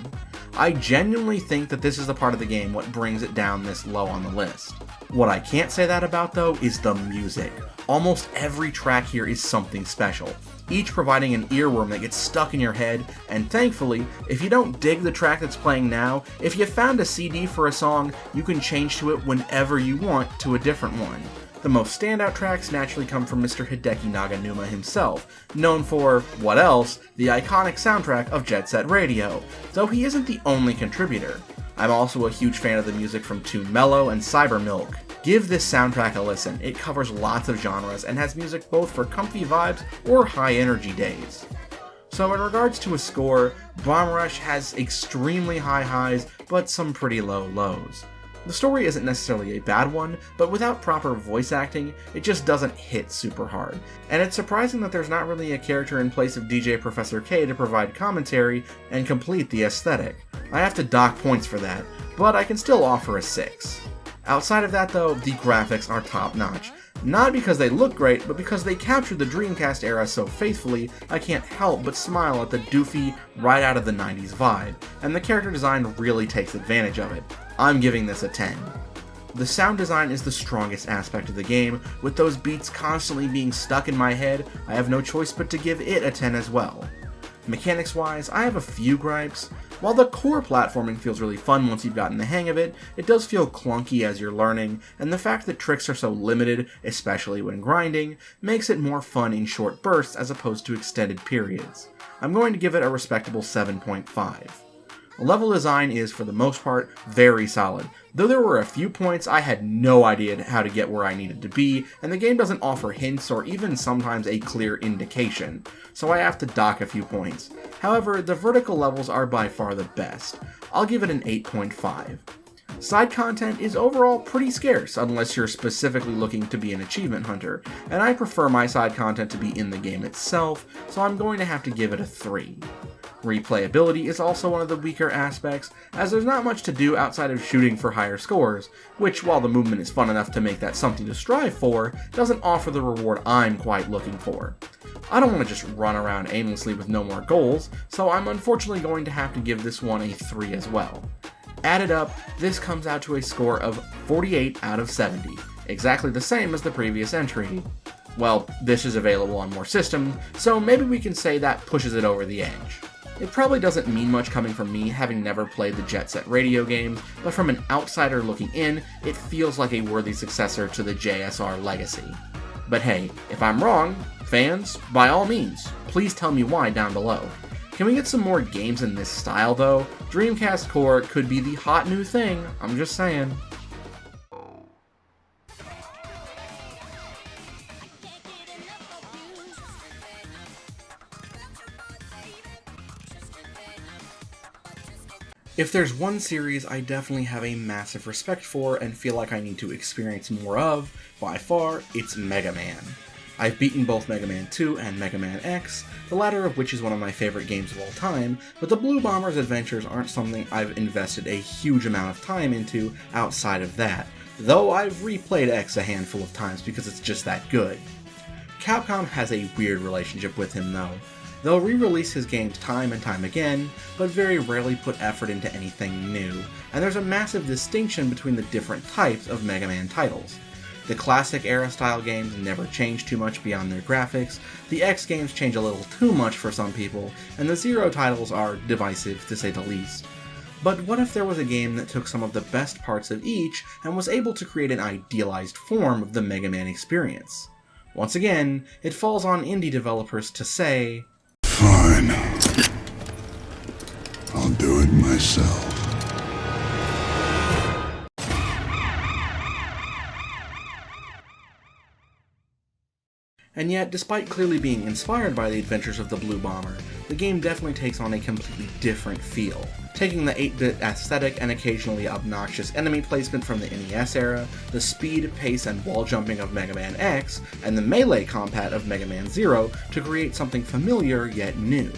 Speaker 1: I genuinely think that this is the part of the game what brings it down this low on the list. What I can't say that about though is the music. Almost every track here is something special, each providing an earworm that gets stuck in your head, and thankfully, if you don't dig the track that's playing now, if you found a CD for a song, you can change to it whenever you want to a different one. The most standout tracks naturally come from Mr. Hideki Naganuma himself, known for, what else, the iconic soundtrack of Jet Set Radio, though he isn't the only contributor. I'm also a huge fan of the music from Tune Mellow and Cyber Milk. Give this soundtrack a listen, it covers lots of genres and has music both for comfy vibes or high energy days. So in regards to a score, Bomb Rush has extremely high highs, but some pretty low lows. The story isn't necessarily a bad one, but without proper voice acting, it just doesn't hit super hard. And it's surprising that there's not really a character in place of DJ Professor K to provide commentary and complete the aesthetic. I have to dock points for that, but I can still offer a 6. Outside of that though, the graphics are top notch. Not because they look great, but because they captured the Dreamcast era so faithfully, I can't help but smile at the doofy, right out of the 90s vibe, and the character design really takes advantage of it. I'm giving this a 10. The sound design is the strongest aspect of the game, with those beats constantly being stuck in my head. I have no choice but to give it a 10 as well. Mechanics wise, I have a few gripes. While the core platforming feels really fun once you've gotten the hang of it, it does feel clunky as you're learning, and the fact that tricks are so limited, especially when grinding, makes it more fun in short bursts as opposed to extended periods. I'm going to give it a respectable 7.5. Level design is, for the most part, very solid, though there were a few points I had no idea how to get where I needed to be, and the game doesn't offer hints or even sometimes a clear indication, so I have to dock a few points. However, the vertical levels are by far the best. I'll give it an 8.5. Side content is overall pretty scarce unless you're specifically looking to be an achievement hunter, and I prefer my side content to be in the game itself, so I'm going to have to give it a 3. Replayability is also one of the weaker aspects, as there's not much to do outside of shooting for higher scores, which, while the movement is fun enough to make that something to strive for, doesn't offer the reward I'm quite looking for. I don't want to just run around aimlessly with no more goals, so I'm unfortunately going to have to give this one a 3 as well. Added up, this comes out to a score of 48 out of 70, exactly the same as the previous entry. Well, this is available on more systems, so maybe we can say that pushes it over the edge. It probably doesn't mean much coming from me, having never played the Jet Set Radio games, but from an outsider looking in, it feels like a worthy successor to the JSR legacy. But hey, if I'm wrong, fans, by all means, please tell me why down below. Can we get some more games in this style though? Dreamcast Core could be the hot new thing, I'm just saying. If there's one series I definitely have a massive respect for and feel like I need to experience more of, by far, it's Mega Man. I've beaten both Mega Man 2 and Mega Man X, the latter of which is one of my favorite games of all time, but the Blue Bomber's adventures aren't something I've invested a huge amount of time into outside of that, though I've replayed X a handful of times because it's just that good. Capcom has a weird relationship with him though. They'll re-release his games time and time again, but very rarely put effort into anything new, and there's a massive distinction between the different types of Mega Man titles. The classic era style games never change too much beyond their graphics, the X games change a little too much for some people, and the Zero titles are divisive to say the least. But what if there was a game that took some of the best parts of each and was able to create an idealized form of the Mega Man experience? Once again, it falls on indie developers to say,
Speaker 7: "Fine. I'll do it myself."
Speaker 1: And yet, despite clearly being inspired by the adventures of the Blue Bomber, the game definitely takes on a completely different feel. Taking the 8-bit aesthetic and occasionally obnoxious enemy placement from the NES era, the speed, pace, and wall jumping of Mega Man X, and the melee combat of Mega Man Zero to create something familiar yet new.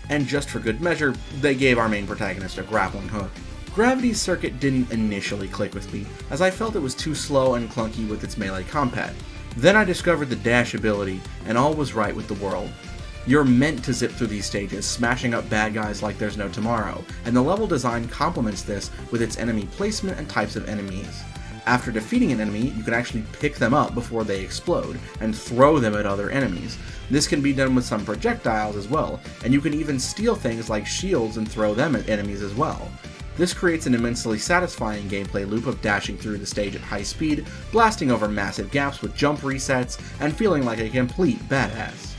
Speaker 1: And just for good measure, they gave our main protagonist a grappling hook. Gravity's circuit didn't initially click with me, as I felt it was too slow and clunky with its melee combat. Then I discovered the dash ability, and all was right with the world. You're meant to zip through these stages, smashing up bad guys like there's no tomorrow, and the level design complements this with its enemy placement and types of enemies. After defeating an enemy, you can actually pick them up before they explode, and throw them at other enemies. This can be done with some projectiles as well, and you can even steal things like shields and throw them at enemies as well. This creates an immensely satisfying gameplay loop of dashing through the stage at high speed, blasting over massive gaps with jump resets, and feeling like a complete badass.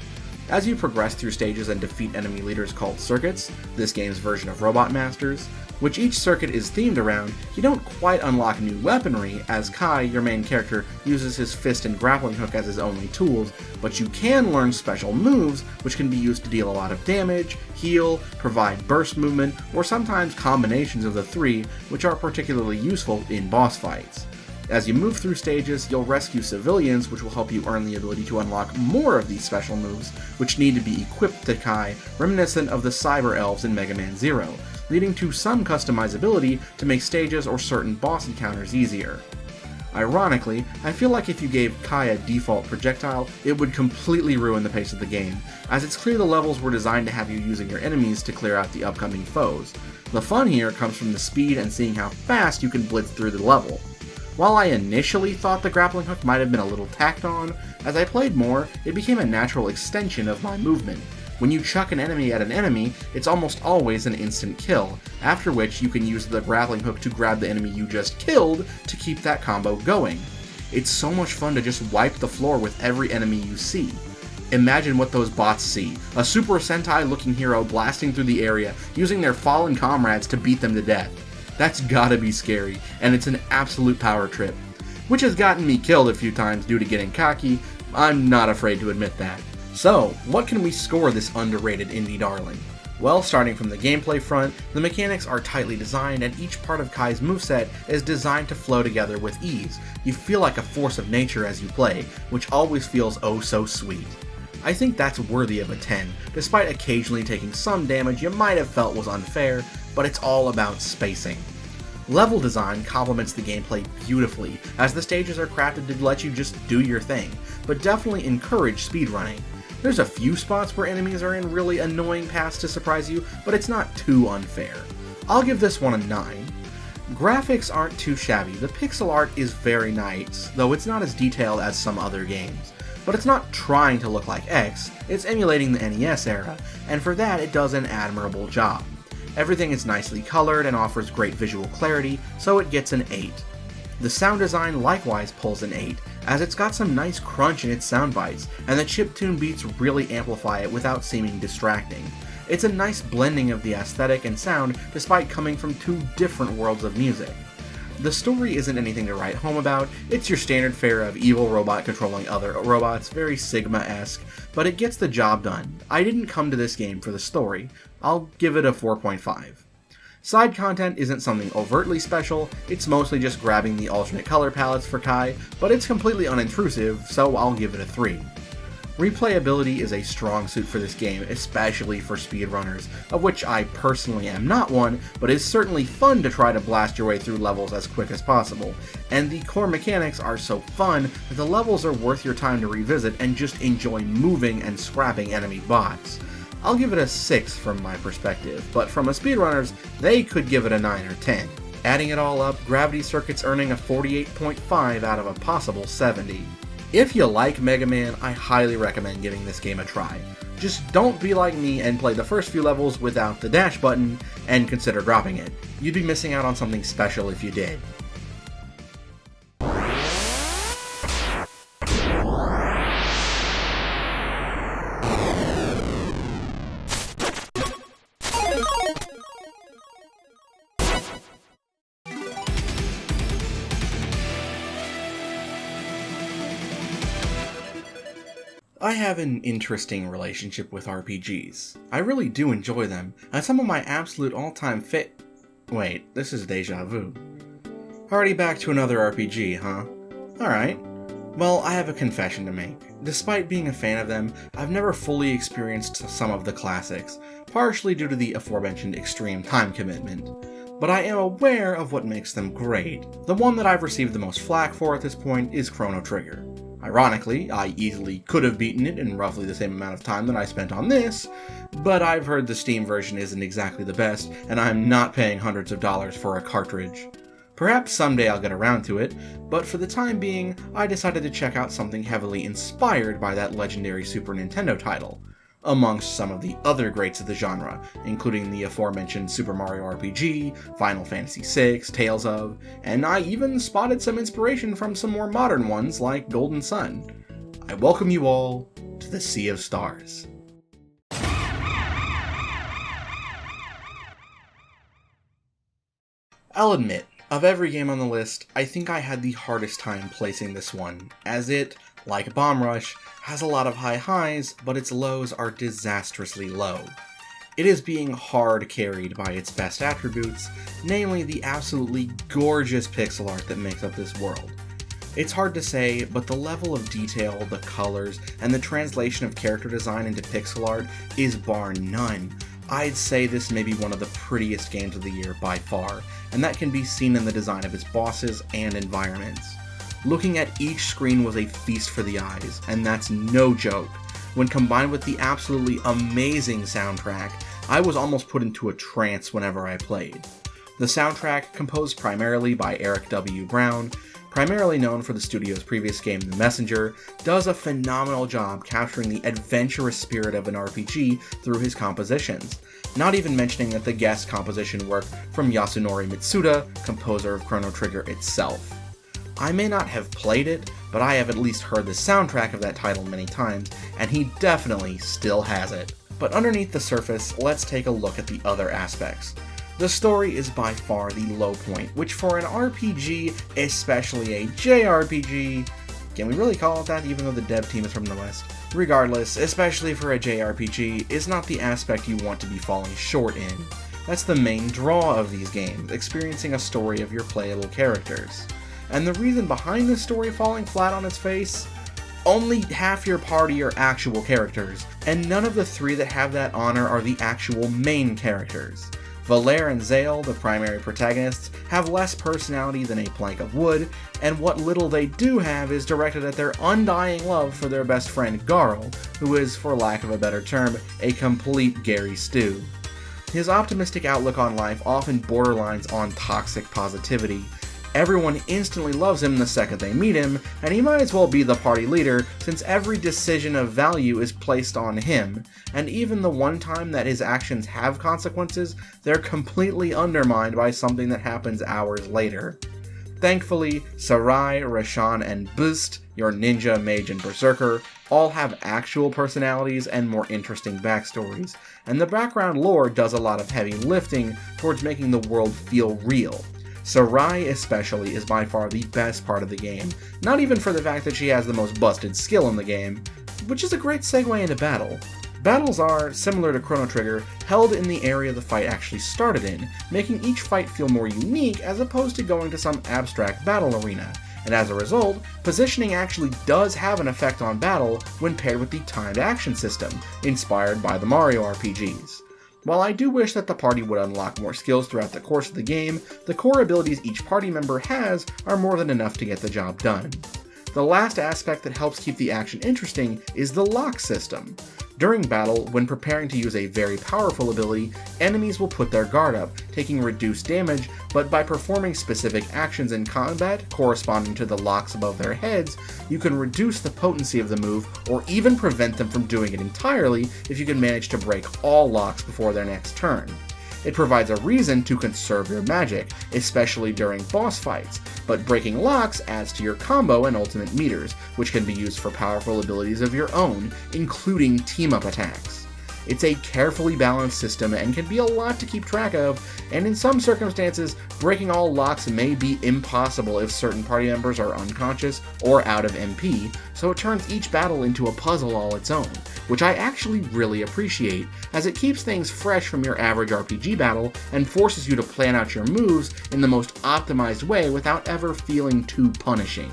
Speaker 1: As you progress through stages and defeat enemy leaders called circuits, this game's version of Robot Masters, which each circuit is themed around, you don't quite unlock new weaponry, as Kai, your main character, uses his fist and grappling hook as his only tools, but you can learn special moves, which can be used to deal a lot of damage, heal, provide burst movement, or sometimes combinations of the three, which are particularly useful in boss fights. As you move through stages, you'll rescue civilians, which will help you earn the ability to unlock more of these special moves, which need to be equipped to Kai, reminiscent of the Cyber Elves in Mega Man Zero, leading to some customizability to make stages or certain boss encounters easier. Ironically, I feel like if you gave Kai a default projectile, it would completely ruin the pace of the game, as it's clear the levels were designed to have you using your enemies to clear out the upcoming foes. The fun here comes from the speed and seeing how fast you can blitz through the level. While I initially thought the grappling hook might have been a little tacked on, as I played more, it became a natural extension of my movement. When you chuck an enemy at an enemy, it's almost always an instant kill, after which you can use the grappling hook to grab the enemy you just killed to keep that combo going. It's so much fun to just wipe the floor with every enemy you see. Imagine what those bots see, a Super Sentai looking hero blasting through the area, using their fallen comrades to beat them to death. That's gotta be scary, and it's an absolute power trip. Which has gotten me killed a few times due to getting cocky, I'm not afraid to admit that. So, what can we score this underrated indie darling? Well, starting from the gameplay front, the mechanics are tightly designed and each part of Kai's moveset is designed to flow together with ease. You feel like a force of nature as you play, which always feels oh so sweet. I think that's worthy of a 10, despite occasionally taking some damage you might have felt was unfair, but it's all about spacing. Level design complements the gameplay beautifully, as the stages are crafted to let you just do your thing, but definitely encourage speedrunning. There's a few spots where enemies are in really annoying paths to surprise you, but it's not too unfair. I'll give this one a 9. Graphics aren't too shabby, the pixel art is very nice, though it's not as detailed as some other games. But it's not trying to look like X, it's emulating the NES era, and for that it does an admirable job. Everything is nicely colored and offers great visual clarity, so it gets an 8. The sound design likewise pulls an 8, as it's got some nice crunch in its sound bites, and the chiptune beats really amplify it without seeming distracting. It's a nice blending of the aesthetic and sound despite coming from two different worlds of music. The story isn't anything to write home about, it's your standard fare of evil robot controlling other robots, very Sigma-esque, but it gets the job done. I didn't come to this game for the story. I'll give it a 4.5. Side content isn't something overtly special, it's mostly just grabbing the alternate color palettes for Kai, but it's completely unintrusive, so I'll give it a 3. Replayability is a strong suit for this game, especially for speedrunners, of which I personally am not one, but it's certainly fun to try to blast your way through levels as quick as possible, and the core mechanics are so fun that the levels are worth your time to revisit and just enjoy moving and scrapping enemy bots. I'll give it a 6 from my perspective, but from a speedrunners, they could give it a 9 or 10. Adding it all up, Gravity Circuit's earning a 48.5 out of a possible 70. If you like Mega Man, I highly recommend giving this game a try. Just don't be like me and play the first few levels without the dash button, and consider dropping it. You'd be missing out on something special if you did. I have an interesting relationship with RPGs. I really do enjoy them, and some of my absolute all-time Wait, this is deja vu. Already back to another RPG, huh? Alright. Well, I have a confession to make. Despite being a fan of them, I've never fully experienced some of the classics, partially due to the aforementioned extreme time commitment. But I am aware of what makes them great. The one that I've received the most flack for at this point is Chrono Trigger. Ironically, I easily could have beaten it in roughly the same amount of time that I spent on this, but I've heard the Steam version isn't exactly the best, and I'm not paying hundreds of dollars for a cartridge. Perhaps someday I'll get around to it, but for the time being, I decided to check out something heavily inspired by that legendary Super Nintendo title, amongst some of the other greats of the genre, including the aforementioned Super Mario RPG, Final Fantasy VI, Tales of, and I even spotted some inspiration from some more modern ones like Golden Sun. I welcome you all to the Sea of Stars. I'll admit, of every game on the list, I think I had the hardest time placing this one, as it, like Bomb Rush, has a lot of high highs, but its lows are disastrously low. It is being hard carried by its best attributes, namely the absolutely gorgeous pixel art that makes up this world. It's hard to say, but the level of detail, the colors, and the translation of character design into pixel art is bar none. I'd say this may be one of the prettiest games of the year by far, and that can be seen in the design of its bosses and environments. Looking at each screen was a feast for the eyes, and that's no joke. When combined with the absolutely amazing soundtrack, I was almost put into a trance whenever I played. The soundtrack, composed primarily by Eric W. Brown, primarily known for the studio's previous game The Messenger, does a phenomenal job capturing the adventurous spirit of an RPG through his compositions, not even mentioning that the guest composition work from Yasunori Mitsuda, composer of Chrono Trigger itself. I may not have played it, but I have at least heard the soundtrack of that title many times, and he definitely still has it. But underneath the surface, let's take a look at the other aspects. The story is by far the low point, which for an RPG, especially a JRPG, can we really call it that even though the dev team is from the West? Regardless, especially for a JRPG, is not the aspect you want to be falling short in. That's the main draw of these games, experiencing a story of your playable characters. And the reason behind this story falling flat on its face? Only half your party are actual characters, and none of the three that have that honor are the actual main characters. Valere and Zale, the primary protagonists, have less personality than a plank of wood, and what little they do have is directed at their undying love for their best friend Garl, who is, for lack of a better term, a complete Gary Stew. His optimistic outlook on life often borderlines on toxic positivity. Everyone instantly loves him the second they meet him, and he might as well be the party leader since every decision of value is placed on him, and even the one time that his actions have consequences, they're completely undermined by something that happens hours later. Thankfully, Sarai, Rashan, and Boost, your ninja, mage, and berserker, all have actual personalities and more interesting backstories, and the background lore does a lot of heavy lifting towards making the world feel real. Sarai especially is by far the best part of the game, not even for the fact that she has the most busted skill in the game, which is a great segue into battle. Battles are, similar to Chrono Trigger, held in the area the fight actually started in, making each fight feel more unique as opposed to going to some abstract battle arena, and as a result, positioning actually does have an effect on battle when paired with the timed action system, inspired by the Mario RPGs. While I do wish that the party would unlock more skills throughout the course of the game, the core abilities each party member has are more than enough to get the job done. The last aspect that helps keep the action interesting is the lock system. During battle, when preparing to use a very powerful ability, enemies will put their guard up, taking reduced damage, but by performing specific actions in combat corresponding to the locks above their heads, you can reduce the potency of the move or even prevent them from doing it entirely if you can manage to break all locks before their next turn. It provides a reason to conserve your magic, especially during boss fights, but breaking locks adds to your combo and ultimate meters, which can be used for powerful abilities of your own, including team-up attacks. It's a carefully balanced system and can be a lot to keep track of, and in some circumstances, breaking all locks may be impossible if certain party members are unconscious or out of MP, so it turns each battle into a puzzle all its own, which I actually really appreciate, as it keeps things fresh from your average RPG battle and forces you to plan out your moves in the most optimized way without ever feeling too punishing.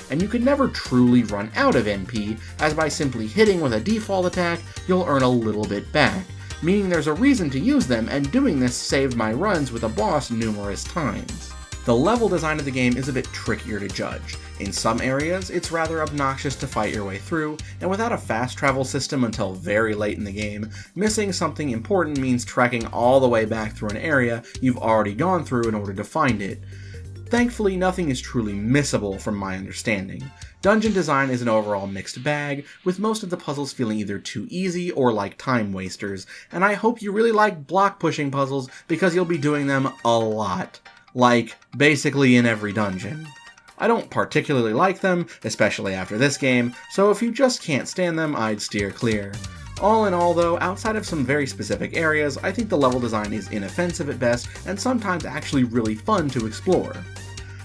Speaker 1: And you can never truly run out of MP, as by simply hitting with a default attack, you'll earn a little bit back, meaning there's a reason to use them, and doing this saved my runs with a boss numerous times. The level design of the game is a bit trickier to judge. In some areas, it's rather obnoxious to fight your way through, and without a fast travel system until very late in the game, missing something important means trekking all the way back through an area you've already gone through in order to find it. Thankfully, nothing is truly missable from my understanding. Dungeon design is an overall mixed bag, with most of the puzzles feeling either too easy or like time wasters, and I hope you really like block pushing puzzles because you'll be doing them a lot. Like, basically in every dungeon. I don't particularly like them, especially after this game, so if you just can't stand them, I'd steer clear. All in all though, outside of some very specific areas, I think the level design is inoffensive at best, and sometimes actually really fun to explore.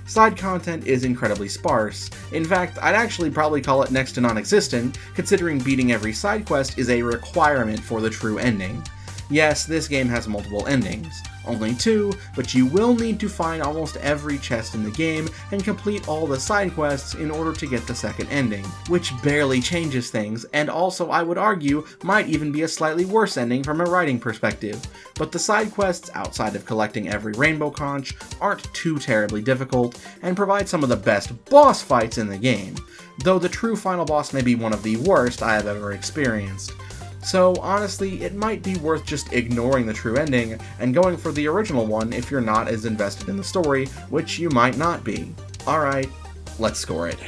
Speaker 1: Side content is incredibly sparse. In fact, I'd actually probably call it next to non-existent, considering beating every side quest is a requirement for the true ending. Yes, this game has multiple endings. Only 2, but you will need to find almost every chest in the game and complete all the side quests in order to get the second ending, which barely changes things, and also I would argue might even be a slightly worse ending from a writing perspective. But the side quests outside of collecting every rainbow conch aren't too terribly difficult, and provide some of the best boss fights in the game, though the true final boss may be one of the worst I have ever experienced. So honestly, it might be worth just ignoring the true ending and going for the original one if you're not as invested in the story, which you might not be. Alright, let's score it.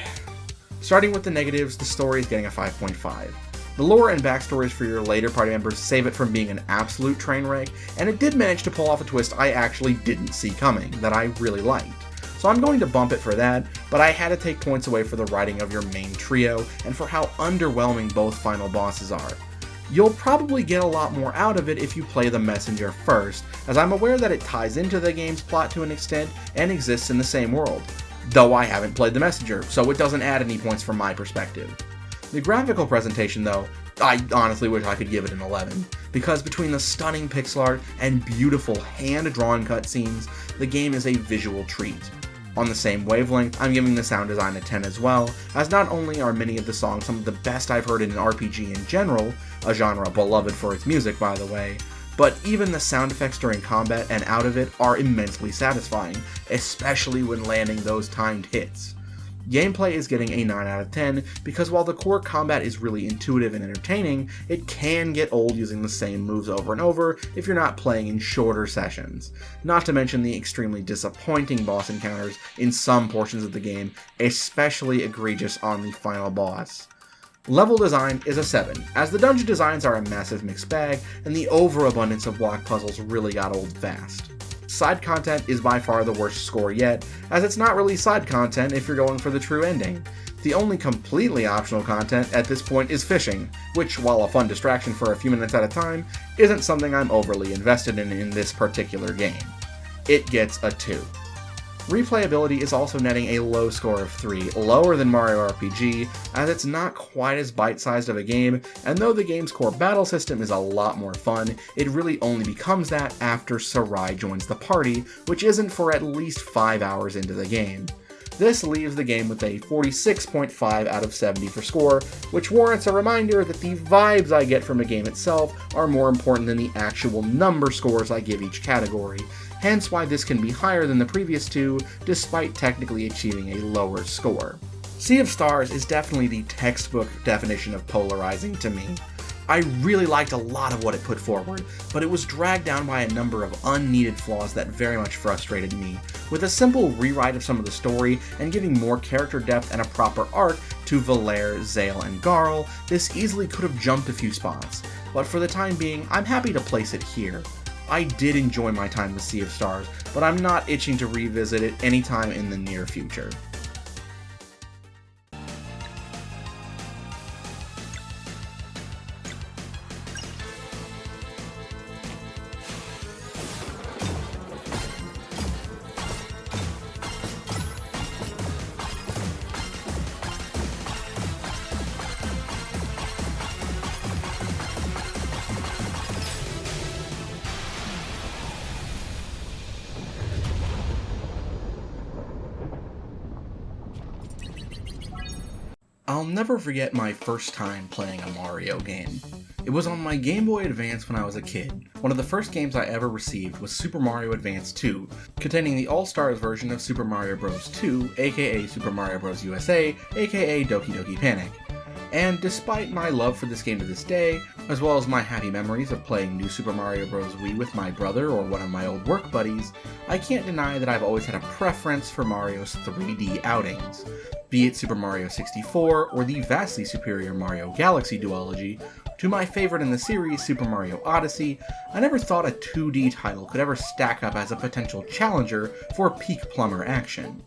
Speaker 1: Starting with the negatives, the story is getting a 5.5. The lore and backstories for your later party members save it from being an absolute train wreck, and it did manage to pull off a twist I actually didn't see coming, that I really liked. So I'm going to bump it for that, but I had to take points away for the writing of your main trio, and for how underwhelming both final bosses are. You'll probably get a lot more out of it if you play the Messenger first, as I'm aware that it ties into the game's plot to an extent and exists in the same world. Though I haven't played the Messenger, so it doesn't add any points from my perspective. The graphical presentation though, I honestly wish I could give it an 11, because between the stunning pixel art and beautiful hand-drawn cutscenes, the game is a visual treat. On the same wavelength, I'm giving the sound design a 10 as well, as not only are many of the songs some of the best I've heard in an RPG in general, a genre beloved for its music by the way, but even the sound effects during combat and out of it are immensely satisfying, especially when landing those timed hits. Gameplay is getting a 9 out of 10 because while the core combat is really intuitive and entertaining, it can get old using the same moves over and over if you're not playing in shorter sessions. Not to mention the extremely disappointing boss encounters in some portions of the game, especially egregious on the final boss. Level design is a 7, as the dungeon designs are a massive mixed bag, and the overabundance of block puzzles really got old fast. Side content is by far the worst score yet, as it's not really side content if you're going for the true ending. The only completely optional content at this point is fishing, which, while a fun distraction for a few minutes at a time, isn't something I'm overly invested in this particular game. It gets a 2. Replayability is also netting a low score of 3, lower than Mario RPG, as it's not quite as bite-sized of a game, and though the game's core battle system is a lot more fun, it really only becomes that after Sarai joins the party, which isn't for at least 5 hours into the game. This leaves the game with a 46.5 out of 70 for score, which warrants a reminder that the vibes I get from a game itself are more important than the actual number scores I give each category, hence why this can be higher than the previous two, despite technically achieving a lower score. Sea of Stars is definitely the textbook definition of polarizing to me. I really liked a lot of what it put forward, but it was dragged down by a number of unneeded flaws that very much frustrated me. With a simple rewrite of some of the story and giving more character depth and a proper arc to Valere, Zale, and Garl, this easily could have jumped a few spots, but for the time being, I'm happy to place it here. I did enjoy my time with Sea of Stars, but I'm not itching to revisit it anytime in the near future. I'll never forget my first time playing a Mario game. It was on my Game Boy Advance when I was a kid. One of the first games I ever received was Super Mario Advance 2, containing the All-Stars version of Super Mario Bros. 2, aka Super Mario Bros. USA, aka Doki Doki Panic. And despite my love for this game to this day, as well as my happy memories of playing New Super Mario Bros. Wii with my brother or one of my old work buddies, I can't deny that I've always had a preference for Mario's 3D outings. Be it Super Mario 64 or the vastly superior Mario Galaxy duology, to my favorite in the series, Super Mario Odyssey, I never thought a 2D title could ever stack up as a potential challenger for peak plumber action.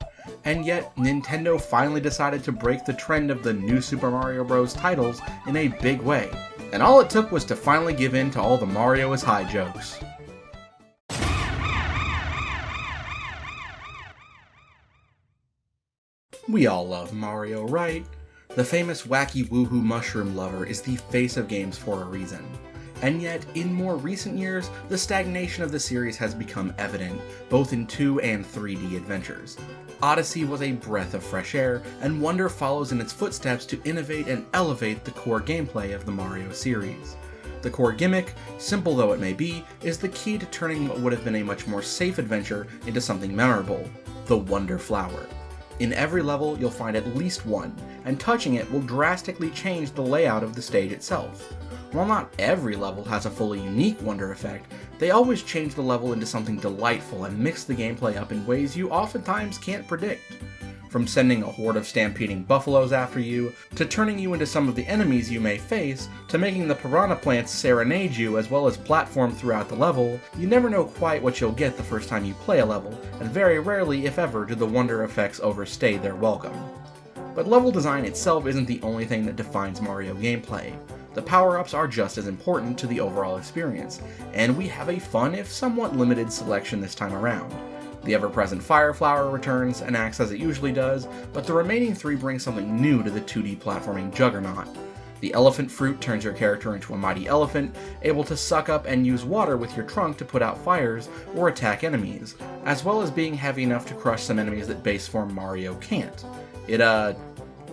Speaker 1: And yet, Nintendo finally decided to break the trend of the new Super Mario Bros. Titles in a big way. And all it took was to finally give in to all the Mario is high jokes. We all love Mario, right? The famous wacky woohoo mushroom lover is the face of games for a reason. And yet, in more recent years, the stagnation of the series has become evident, both in 2 and 3D adventures. Odyssey was a breath of fresh air, and Wonder follows in its footsteps to innovate and elevate the core gameplay of the Mario series. The core gimmick, simple though it may be, is the key to turning what would have been a much more safe adventure into something memorable: the Wonder Flower. In every level, you'll find at least one, and touching it will drastically change the layout of the stage itself. While not every level has a fully unique Wonder effect, they always change the level into something delightful and mix the gameplay up in ways you oftentimes can't predict. From sending a horde of stampeding buffaloes after you, to turning you into some of the enemies you may face, to making the piranha plants serenade you as well as platform throughout the level, you never know quite what you'll get the first time you play a level, and very rarely, if ever, do the Wonder effects overstay their welcome. But level design itself isn't the only thing that defines Mario gameplay. The power-ups are just as important to the overall experience, and we have a fun if somewhat limited selection this time around. The ever-present Fire Flower returns and acts as it usually does, but the remaining 3 bring something new to the 2D platforming juggernaut. The Elephant Fruit turns your character into a mighty elephant, able to suck up and use water with your trunk to put out fires or attack enemies, as well as being heavy enough to crush some enemies that base form Mario can't. It,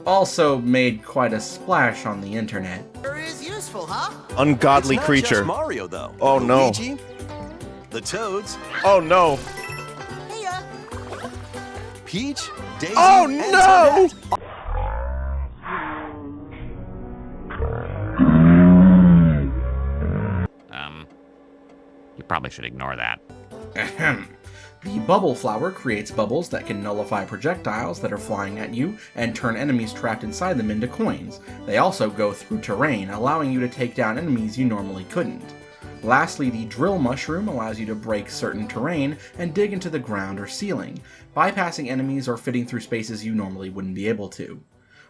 Speaker 1: also made quite a splash on the internet.
Speaker 8: Sure is useful, huh?
Speaker 9: Ungodly
Speaker 8: It's not
Speaker 9: creature.
Speaker 8: Just Mario, though.
Speaker 9: Oh no.
Speaker 8: Luigi, the Toads,
Speaker 9: Oh no.
Speaker 8: Peach, Daisy,
Speaker 9: Oh
Speaker 8: and
Speaker 9: no!
Speaker 8: Toadette.
Speaker 10: You probably should ignore that.
Speaker 1: Ahem. The Bubble Flower creates bubbles that can nullify projectiles that are flying at you and turn enemies trapped inside them into coins. They also go through terrain, allowing you to take down enemies you normally couldn't. Lastly, the Drill Mushroom allows you to break certain terrain and dig into the ground or ceiling, bypassing enemies or fitting through spaces you normally wouldn't be able to.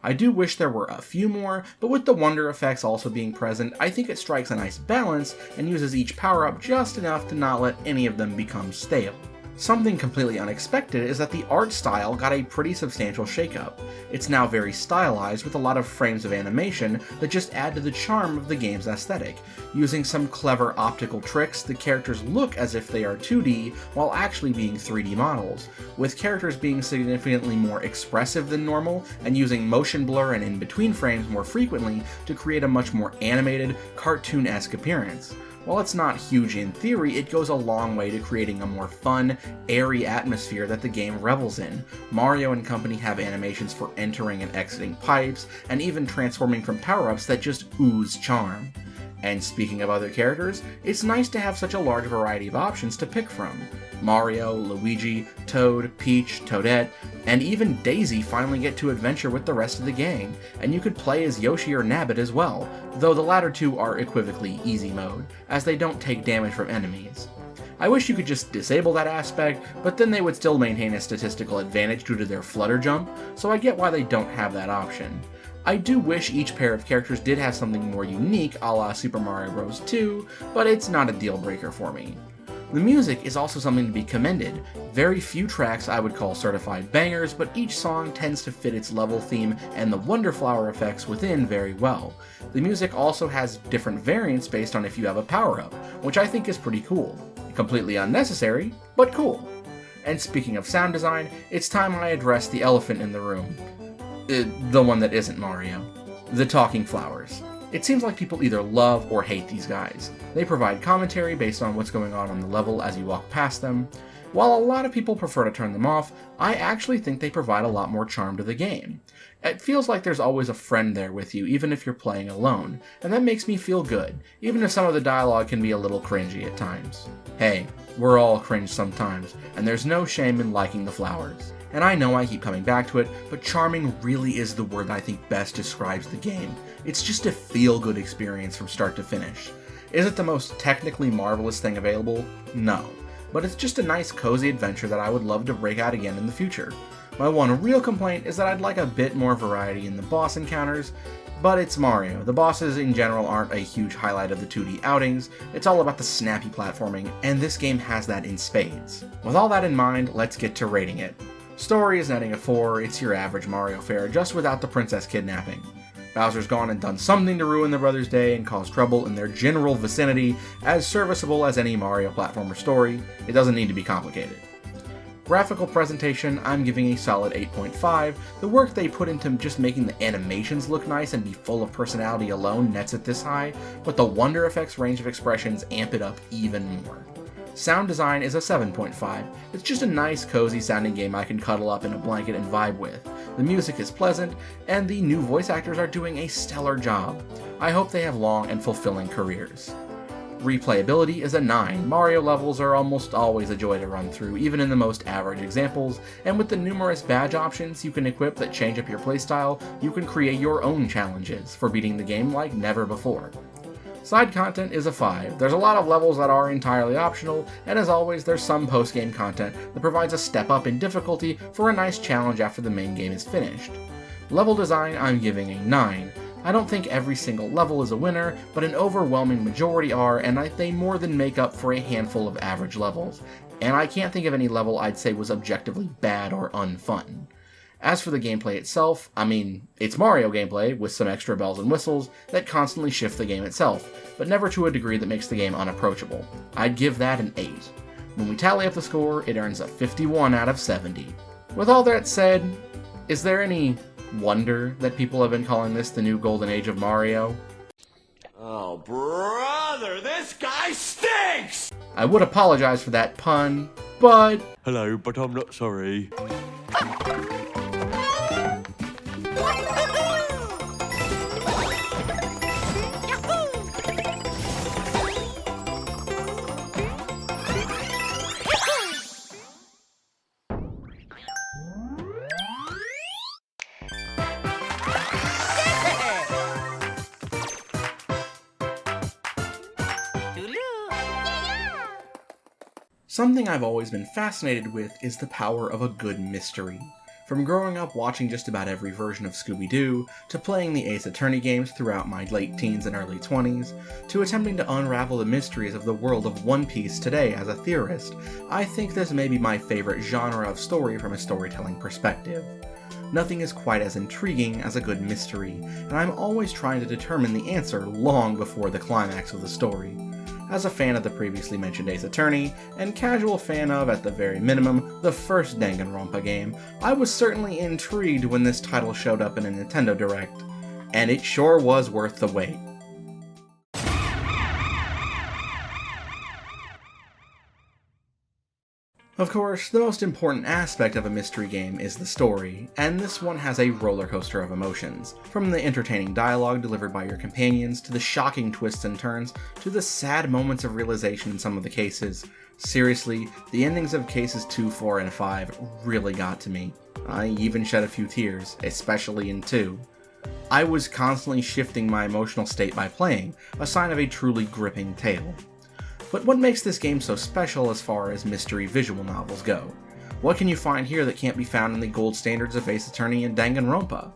Speaker 1: I do wish there were a few more, but with the Wonder effects also being present, I think it strikes a nice balance and uses each power-up just enough to not let any of them become stale. Something completely unexpected is that the art style got a pretty substantial shakeup. It's now very stylized with a lot of frames of animation that just add to the charm of the game's aesthetic. Using some clever optical tricks, the characters look as if they are 2D while actually being 3D models, with characters being significantly more expressive than normal and using motion blur and in-between frames more frequently to create a much more animated, cartoon-esque appearance. While it's not huge in theory, it goes a long way to creating a more fun, airy atmosphere that the game revels in. Mario and company have animations for entering and exiting pipes, and even transforming from power-ups that just ooze charm. And speaking of other characters, it's nice to have such a large variety of options to pick from. Mario, Luigi, Toad, Peach, Toadette, and even Daisy finally get to adventure with the rest of the gang, and you could play as Yoshi or Nabbit as well, though the latter two are equivocally easy mode, as they don't take damage from enemies. I wish you could just disable that aspect, but then they would still maintain a statistical advantage due to their flutter jump, so I get why they don't have that option. I do wish each pair of characters did have something more unique a la Super Mario Bros. 2, but it's not a deal breaker for me. The music is also something to be commended. Very few tracks I would call certified bangers, but each song tends to fit its level theme and the Wonder Flower effects within very well. The music also has different variants based on if you have a power-up, which I think is pretty cool. Completely unnecessary, but cool. And speaking of sound design, it's time I address the elephant in the room. The one that isn't Mario. The talking flowers. It seems like people either love or hate these guys. They provide commentary based on what's going on the level as you walk past them. While a lot of people prefer to turn them off, I actually think they provide a lot more charm to the game. It feels like there's always a friend there with you, even if you're playing alone, and that makes me feel good, even if some of the dialogue can be a little cringy at times. Hey, we're all cringe sometimes, and there's no shame in liking the flowers. And I know I keep coming back to it, but charming really is the word I think best describes the game. It's just a feel-good experience from start to finish. Is it the most technically marvelous thing available? No. But it's just a nice cozy adventure that I would love to break out again in the future. My one real complaint is that I'd like a bit more variety in the boss encounters, but it's Mario. The bosses in general aren't a huge highlight of the 2D outings, it's all about the snappy platforming, and this game has that in spades. With all that in mind, let's get to rating it. Story is netting a 4, it's your average Mario fare, just without the princess kidnapping. Bowser's gone and done something to ruin the brothers' day and cause trouble in their general vicinity, as serviceable as any Mario platformer story. It doesn't need to be complicated. Graphical presentation, I'm giving a solid 8.5. The work they put into just making the animations look nice and be full of personality alone nets it this high, but the Wonder Effects range of expressions amp it up even more. Sound design is a 7.5. It's just a nice, cozy sounding game I can cuddle up in a blanket and vibe with. The music is pleasant, and the new voice actors are doing a stellar job. I hope they have long and fulfilling careers. Replayability is a 9. Mario levels are almost always a joy to run through, even in the most average examples, and with the numerous badge options you can equip that change up your playstyle, you can create your own challenges for beating the game like never before. Side content is a 5. There's a lot of levels that are entirely optional, and as always, there's some post-game content that provides a step up in difficulty for a nice challenge after the main game is finished. Level design, I'm giving a 9. I don't think every single level is a winner, but an overwhelming majority are, and they more than make up for a handful of average levels, and I can't think of any level I'd say was objectively bad or unfun. As for the gameplay itself, I mean, it's Mario gameplay with some extra bells and whistles that constantly shift the game itself, but never to a degree that makes the game unapproachable. I'd give that an 8. When we tally up the score, it earns a 51 out of 70. With all that said, is there any wonder that people have been calling this the new golden age of Mario?
Speaker 3: Oh, brother, this guy stinks!
Speaker 1: I would apologize for that pun, but...
Speaker 3: Hello, but I'm not sorry.
Speaker 1: Something I've always been fascinated with is the power of a good mystery. From growing up watching just about every version of Scooby-Doo, to playing the Ace Attorney games throughout my late teens and early 20s, to attempting to unravel the mysteries of the world of One Piece today as a theorist, I think this may be my favorite genre of story from a storytelling perspective. Nothing is quite as intriguing as a good mystery, and I'm always trying to determine the answer long before the climax of the story. As a fan of the previously mentioned Ace Attorney, and casual fan of, at the very minimum, the first Danganronpa game, I was certainly intrigued when this title showed up in a Nintendo Direct, and it sure was worth the wait. Of course, the most important aspect of a mystery game is the story, and this one has a roller coaster of emotions. From the entertaining dialogue delivered by your companions, to the shocking twists and turns, to the sad moments of realization in some of the cases. Seriously, the endings of cases 2, 4, and 5 really got to me. I even shed a few tears, especially in 2. I was constantly shifting my emotional state by playing, a sign of a truly gripping tale. But what makes this game so special as far as mystery visual novels go? What can you find here that can't be found in the gold standards of Ace Attorney and Danganronpa?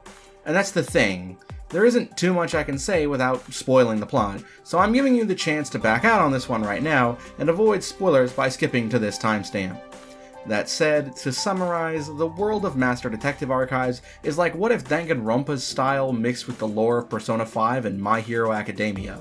Speaker 1: And that's the thing, there isn't too much I can say without spoiling the plot, so I'm giving you the chance to back out on this one right now and avoid spoilers by skipping to this timestamp. That said, to summarize, the world of Master Detective Archives is like what if Danganronpa's style mixed with the lore of Persona 5 and My Hero Academia.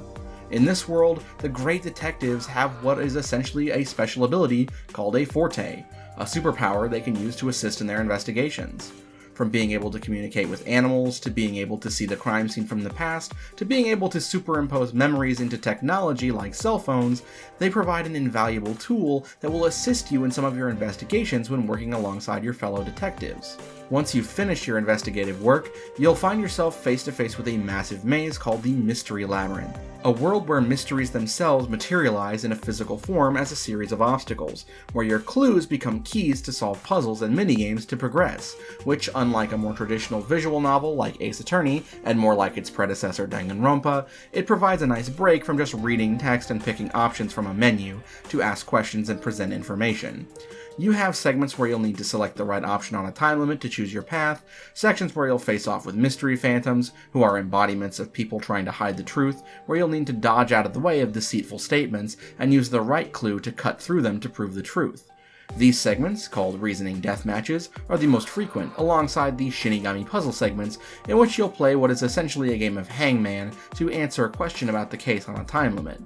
Speaker 1: In this world, the great detectives have what is essentially a special ability called a forte, a superpower they can use to assist in their investigations. from being able to communicate with animals, to being able to see the crime scene from the past, to being able to superimpose memories into technology like cell phones. They provide an invaluable tool that will assist you in some of your investigations when working alongside your fellow detectives. Once you've finished your investigative work, you'll find yourself face to face with a massive maze called the Mystery Labyrinth, a world where mysteries themselves materialize in a physical form as a series of obstacles, where your clues become keys to solve puzzles and minigames to progress, which, unlike a more traditional visual novel like Ace Attorney, and more like its predecessor Danganronpa, it provides a nice break from just reading text and picking options from a menu to ask questions and present information. You have segments where you'll need to select the right option on a time limit to choose your path, sections where you'll face off with mystery phantoms, who are embodiments of people trying to hide the truth, where you'll need to dodge out of the way of deceitful statements and use the right clue to cut through them to prove the truth. These segments, called reasoning deathmatches, are the most frequent, alongside the Shinigami puzzle segments, in which you'll play what is essentially a game of hangman to answer a question about the case on a time limit.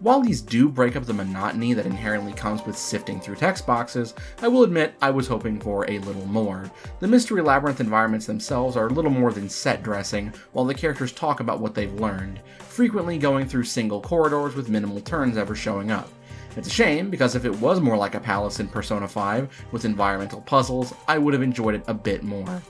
Speaker 1: While these do break up the monotony that inherently comes with sifting through text boxes, I will admit I was hoping for a little more. The Mystery Labyrinth environments themselves are little more than set dressing, while the characters talk about what they've learned, frequently going through single corridors with minimal turns ever showing up. It's a shame, because if it was more like a palace in Persona 5 with environmental puzzles, I would have enjoyed it a bit more.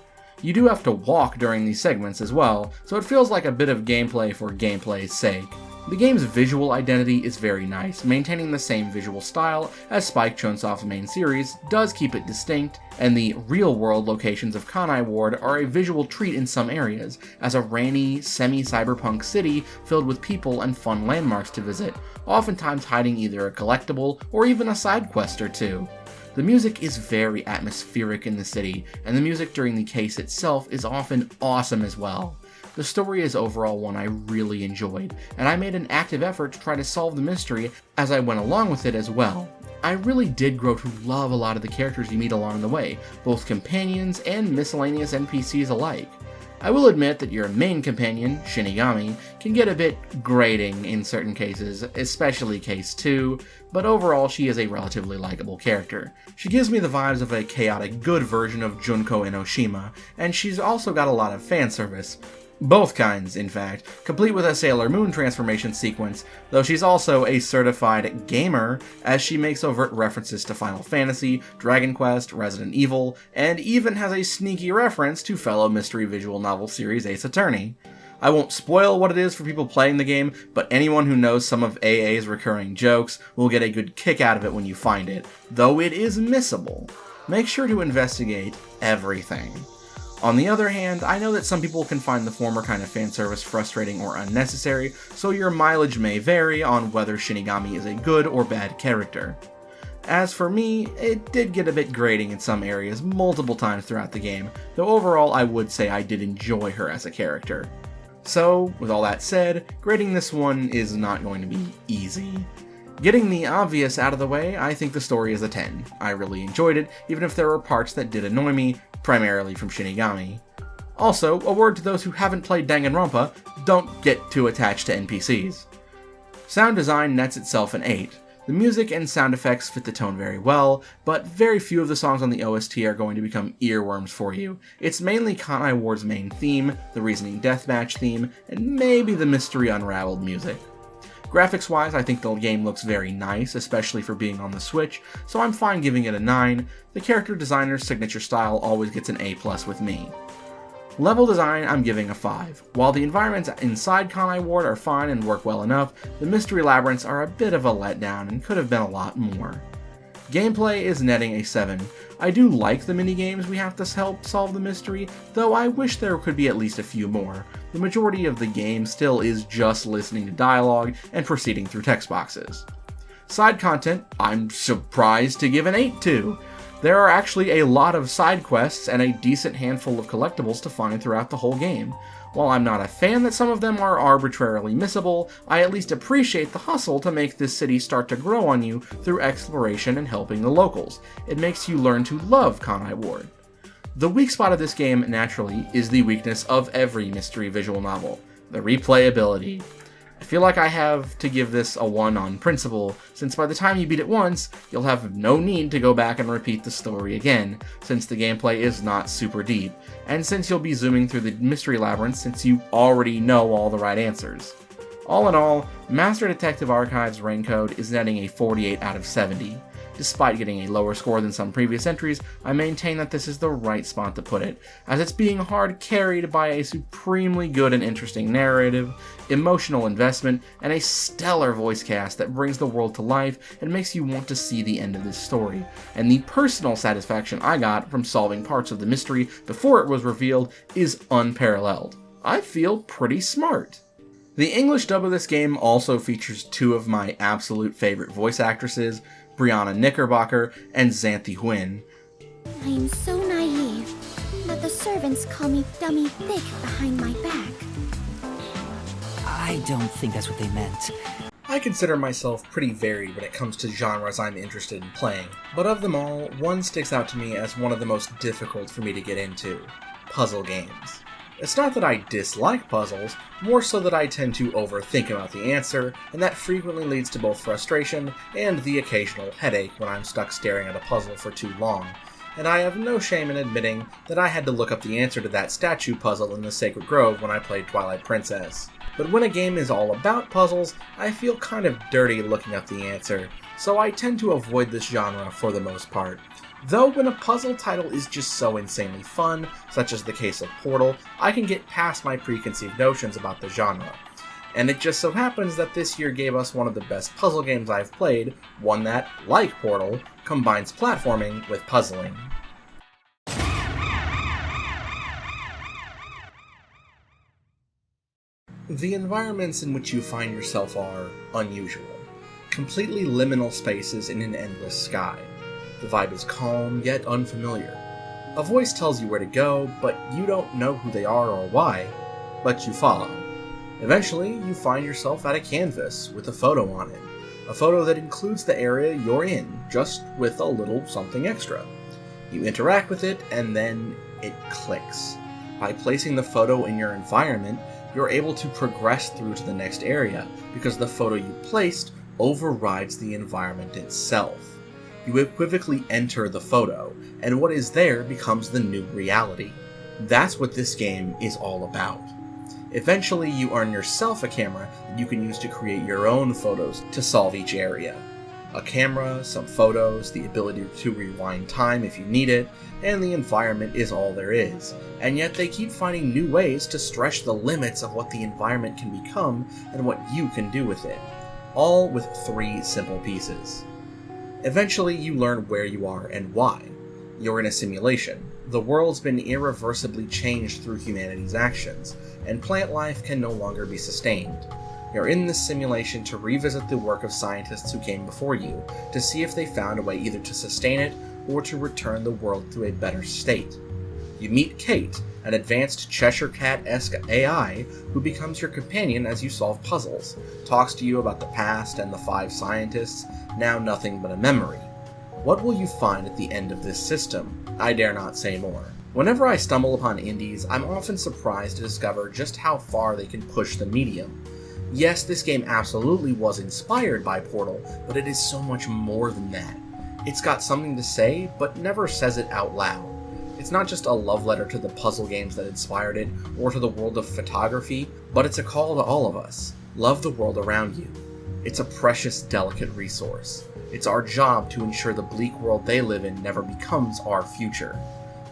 Speaker 1: You do have to walk during these segments as well, so it feels like a bit of gameplay for gameplay's sake. The game's visual identity is very nice, maintaining the same visual style as Spike Chunsoft's main series does keep it distinct, and the real-world locations of Kanai Ward are a visual treat in some areas, as a rainy, semi-cyberpunk city filled with people and fun landmarks to visit, oftentimes hiding either a collectible or even a side quest or two. The music is very atmospheric in the city, and the music during the case itself is often awesome as well. The story is overall one I really enjoyed, and I made an active effort to try to solve the mystery as I went along with it as well. I really did grow to love a lot of the characters you meet along the way, both companions and miscellaneous NPCs alike. I will admit that your main companion, Shinigami, can get a bit grating in certain cases, especially Case 2, but overall she is a relatively likable character. She gives me the vibes of a chaotic good version of Junko Enoshima, and she's also got a lot of fan service. Both kinds, in fact, complete with a Sailor Moon transformation sequence, though she's also a certified gamer, as she makes overt references to Final Fantasy, Dragon Quest, Resident Evil, and even has a sneaky reference to fellow mystery visual novel series Ace Attorney. I won't spoil what it is for people playing the game, but anyone who knows some of AA's recurring jokes will get a good kick out of it when you find it, though it is missable. Make sure to investigate everything. On the other hand, I know that some people can find the former kind of fanservice frustrating or unnecessary, so your mileage may vary on whether Shinigami is a good or bad character. As for me, it did get a bit grating in some areas multiple times throughout the game, though overall I would say I did enjoy her as a character. So, with all that said, grading this one is not going to be easy. Getting the obvious out of the way, I think the story is a 10. I really enjoyed it, even if there were parts that did annoy me, primarily from Shinigami. Also, a word to those who haven't played Danganronpa, don't get too attached to NPCs. Sound design nets itself an 8. The music and sound effects fit the tone very well, but very few of the songs on the OST are going to become earworms for you. It's mainly Kanai Ward's main theme, the Reasoning Deathmatch theme, and maybe the Mystery Unraveled music. Graphics-wise, I think the game looks very nice, especially for being on the Switch, so I'm fine giving it a 9. The character designer's signature style always gets an A+ with me. Level design, I'm giving a 5. While the environments inside Kanai Ward are fine and work well enough, the mystery labyrinths are a bit of a letdown and could have been a lot more. Gameplay is netting a 7. I do like the minigames we have to help solve the mystery, though I wish there could be at least a few more. The majority of the game still is just listening to dialogue and proceeding through text boxes. Side content, I'm surprised to give an 8 to. There are actually a lot of side quests and a decent handful of collectibles to find throughout the whole game. While I'm not a fan that some of them are arbitrarily missable, I at least appreciate the hustle to make this city start to grow on you through exploration and helping the locals. It makes you learn to love Kanai Ward. The weak spot of this game, naturally, is the weakness of every mystery visual novel: the replayability. I feel like I have to give this a 1 on principle, since by the time you beat it once, you'll have no need to go back and repeat the story again, since the gameplay is not super deep, and since you'll be zooming through the mystery labyrinth since you already know all the right answers. All in all, Master Detective Archive's rain code is netting a 48 out of 70. Despite getting a lower score than some previous entries, I maintain that this is the right spot to put it, as it's being hard carried by a supremely good and interesting narrative, emotional investment, and a stellar voice cast that brings the world to life and makes you want to see the end of this story, and the personal satisfaction I got from solving parts of the mystery before it was revealed is unparalleled. I feel pretty smart. The English dub of this game also features two of my absolute favorite voice actresses, Brianna Knickerbocker and Xanthi Huynh.
Speaker 9: I am so naive that the servants call me Dummy Thick behind my back.
Speaker 5: I don't think that's what they meant.
Speaker 1: I consider myself pretty varied when it comes to genres I'm interested in playing, but of them all, one sticks out to me as one of the most difficult for me to get into: puzzle games. It's not that I dislike puzzles, more so that I tend to overthink about the answer, and that frequently leads to both frustration and the occasional headache when I'm stuck staring at a puzzle for too long, and I have no shame in admitting that I had to look up the answer to that statue puzzle in the Sacred Grove when I played Twilight Princess. But when a game is all about puzzles, I feel kind of dirty looking up the answer, so I tend to avoid this genre for the most part. Though when a puzzle title is just so insanely fun, such as the case of Portal, I can get past my preconceived notions about the genre. And it just so happens that this year gave us one of the best puzzle games I've played, one that, like Portal, combines platforming with puzzling. The environments in which you find yourself are unusual. Completely liminal spaces in an endless sky. The vibe is calm, yet unfamiliar. A voice tells you where to go, but you don't know who they are or why, but you follow. Eventually, you find yourself at a canvas with a photo on it. A photo that includes the area you're in, just with a little something extra. You interact with it, and then it clicks. By placing the photo in your environment, you're able to progress through to the next area, because the photo you placed overrides the environment itself. You equivocally enter the photo, and what is there becomes the new reality. That's what this game is all about. Eventually, you earn yourself a camera that you can use to create your own photos to solve each area. A camera, some photos, the ability to rewind time if you need it, and the environment is all there is. And yet they keep finding new ways to stretch the limits of what the environment can become and what you can do with it. All with 3 simple pieces. Eventually, you learn where you are and why. You're in a simulation. The world's been irreversibly changed through humanity's actions, and plant life can no longer be sustained. You're in this simulation to revisit the work of scientists who came before you, to see if they found a way either to sustain it or to return the world to a better state. You meet Kate, an advanced Cheshire Cat-esque AI who becomes your companion as you solve puzzles, talks to you about the past and the 5 scientists, now nothing but a memory. What will you find at the end of this system? I dare not say more. Whenever I stumble upon indies, I'm often surprised to discover just how far they can push the medium. Yes, this game absolutely was inspired by Portal, but it is so much more than that. It's got something to say, but never says it out loud. It's not just a love letter to the puzzle games that inspired it, or to the world of photography, but it's a call to all of us. Love the world around you. It's a precious, delicate resource. It's our job to ensure the bleak world they live in never becomes our future.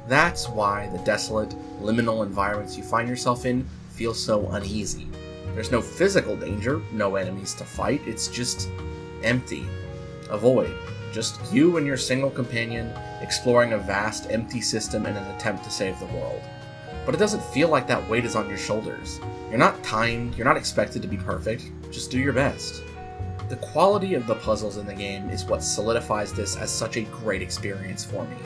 Speaker 1: That's why the desolate, liminal environments you find yourself in feel so uneasy. There's no physical danger, no enemies to fight, it's just empty. A void. Just you and your single companion, exploring a vast, empty system in an attempt to save the world. But it doesn't feel like that weight is on your shoulders. You're not timed, you're not expected to be perfect, just do your best. The quality of the puzzles in the game is what solidifies this as such a great experience for me,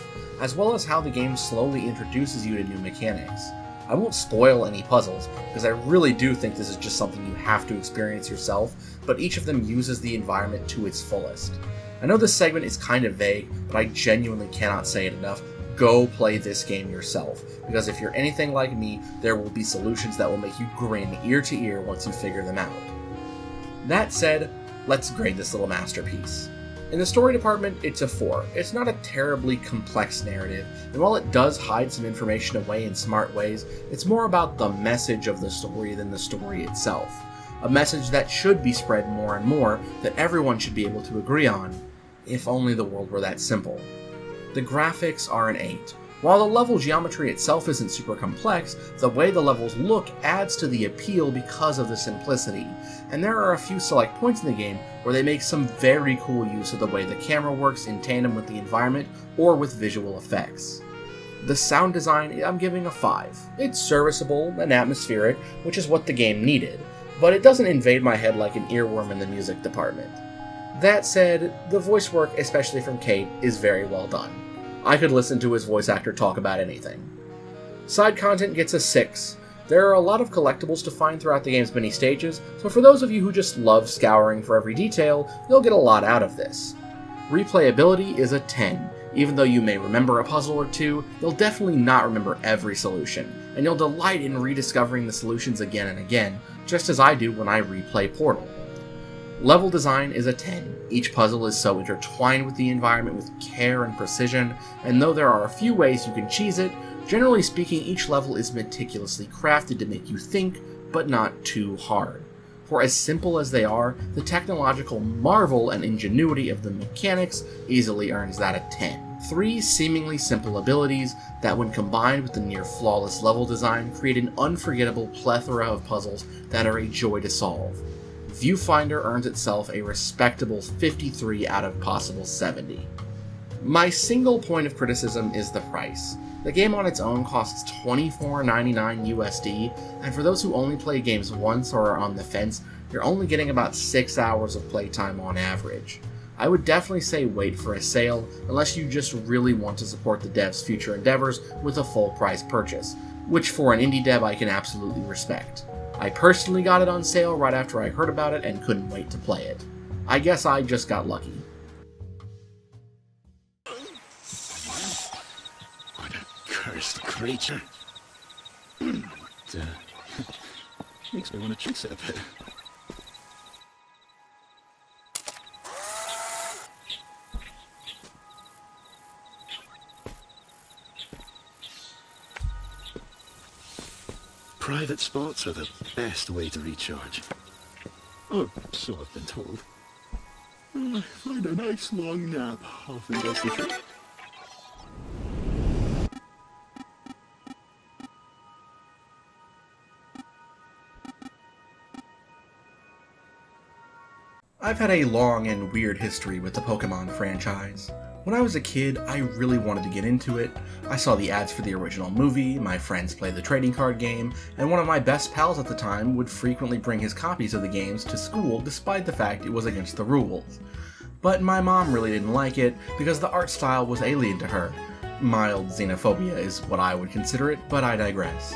Speaker 1: as well as how the game slowly introduces you to new mechanics. I won't spoil any puzzles, because I really do think this is just something you have to experience yourself, but each of them uses the environment to its fullest. I know this segment is kind of vague, but I genuinely cannot say it enough. Go play this game yourself, because if you're anything like me, there will be solutions that will make you grin ear to ear once you figure them out. That said, let's grade this little masterpiece. In the story department, it's a 4. It's not a terribly complex narrative, and while it does hide some information away in smart ways, it's more about the message of the story than the story itself. A message that should be spread more and more, that everyone should be able to agree on, if only the world were that simple. The graphics are an 8. While the level geometry itself isn't super complex, the way the levels look adds to the appeal because of the simplicity, and there are a few select points in the game where they make some very cool use of the way the camera works in tandem with the environment or with visual effects. The sound design, I'm giving a 5. It's serviceable and atmospheric, which is what the game needed, but it doesn't invade my head like an earworm in the music department. That said, the voice work, especially from Kate, is very well done. I could listen to his voice actor talk about anything. Side content gets a 6. There are a lot of collectibles to find throughout the game's many stages, so for those of you who just love scouring for every detail, you'll get a lot out of this. Replayability is a 10. Even though you may remember a puzzle or two, you'll definitely not remember every solution, and you'll delight in rediscovering the solutions again and again, just as I do when I replay Portal. Level design is a 10. Each puzzle is so intertwined with the environment with care and precision, and though there are a few ways you can cheese it, generally speaking each level is meticulously crafted to make you think, but not too hard. For as simple as they are, the technological marvel and ingenuity of the mechanics easily earns that a 10. 3 seemingly simple abilities that when combined with the near flawless level design create an unforgettable plethora of puzzles that are a joy to solve. Viewfinder earns itself a respectable 53 out of possible 70. My single point of criticism is the price. The game on its own costs $24.99 USD, and for those who only play games once or are on the fence, you're only getting about 6 hours of playtime on average. I would definitely say wait for a sale, unless you just really want to support the dev's future endeavors with a full price purchase, which for an indie dev I can absolutely respect. I personally got it on sale right after I heard about it and couldn't wait to play it. I guess I just got lucky.
Speaker 7: What a cursed creature. Makes me want to chase it a bit. Private spots are the best way to recharge. Oh, so I've been told. Find a nice long nap often does the trick.
Speaker 1: I've had a long and weird history with the Pokemon franchise. When I was a kid, I really wanted to get into it. I saw the ads for the original movie, my friends played the trading card game, and one of my best pals at the time would frequently bring his copies of the games to school despite the fact it was against the rules. But my mom really didn't like it because the art style was alien to her. Mild xenophobia is what I would consider it, but I digress.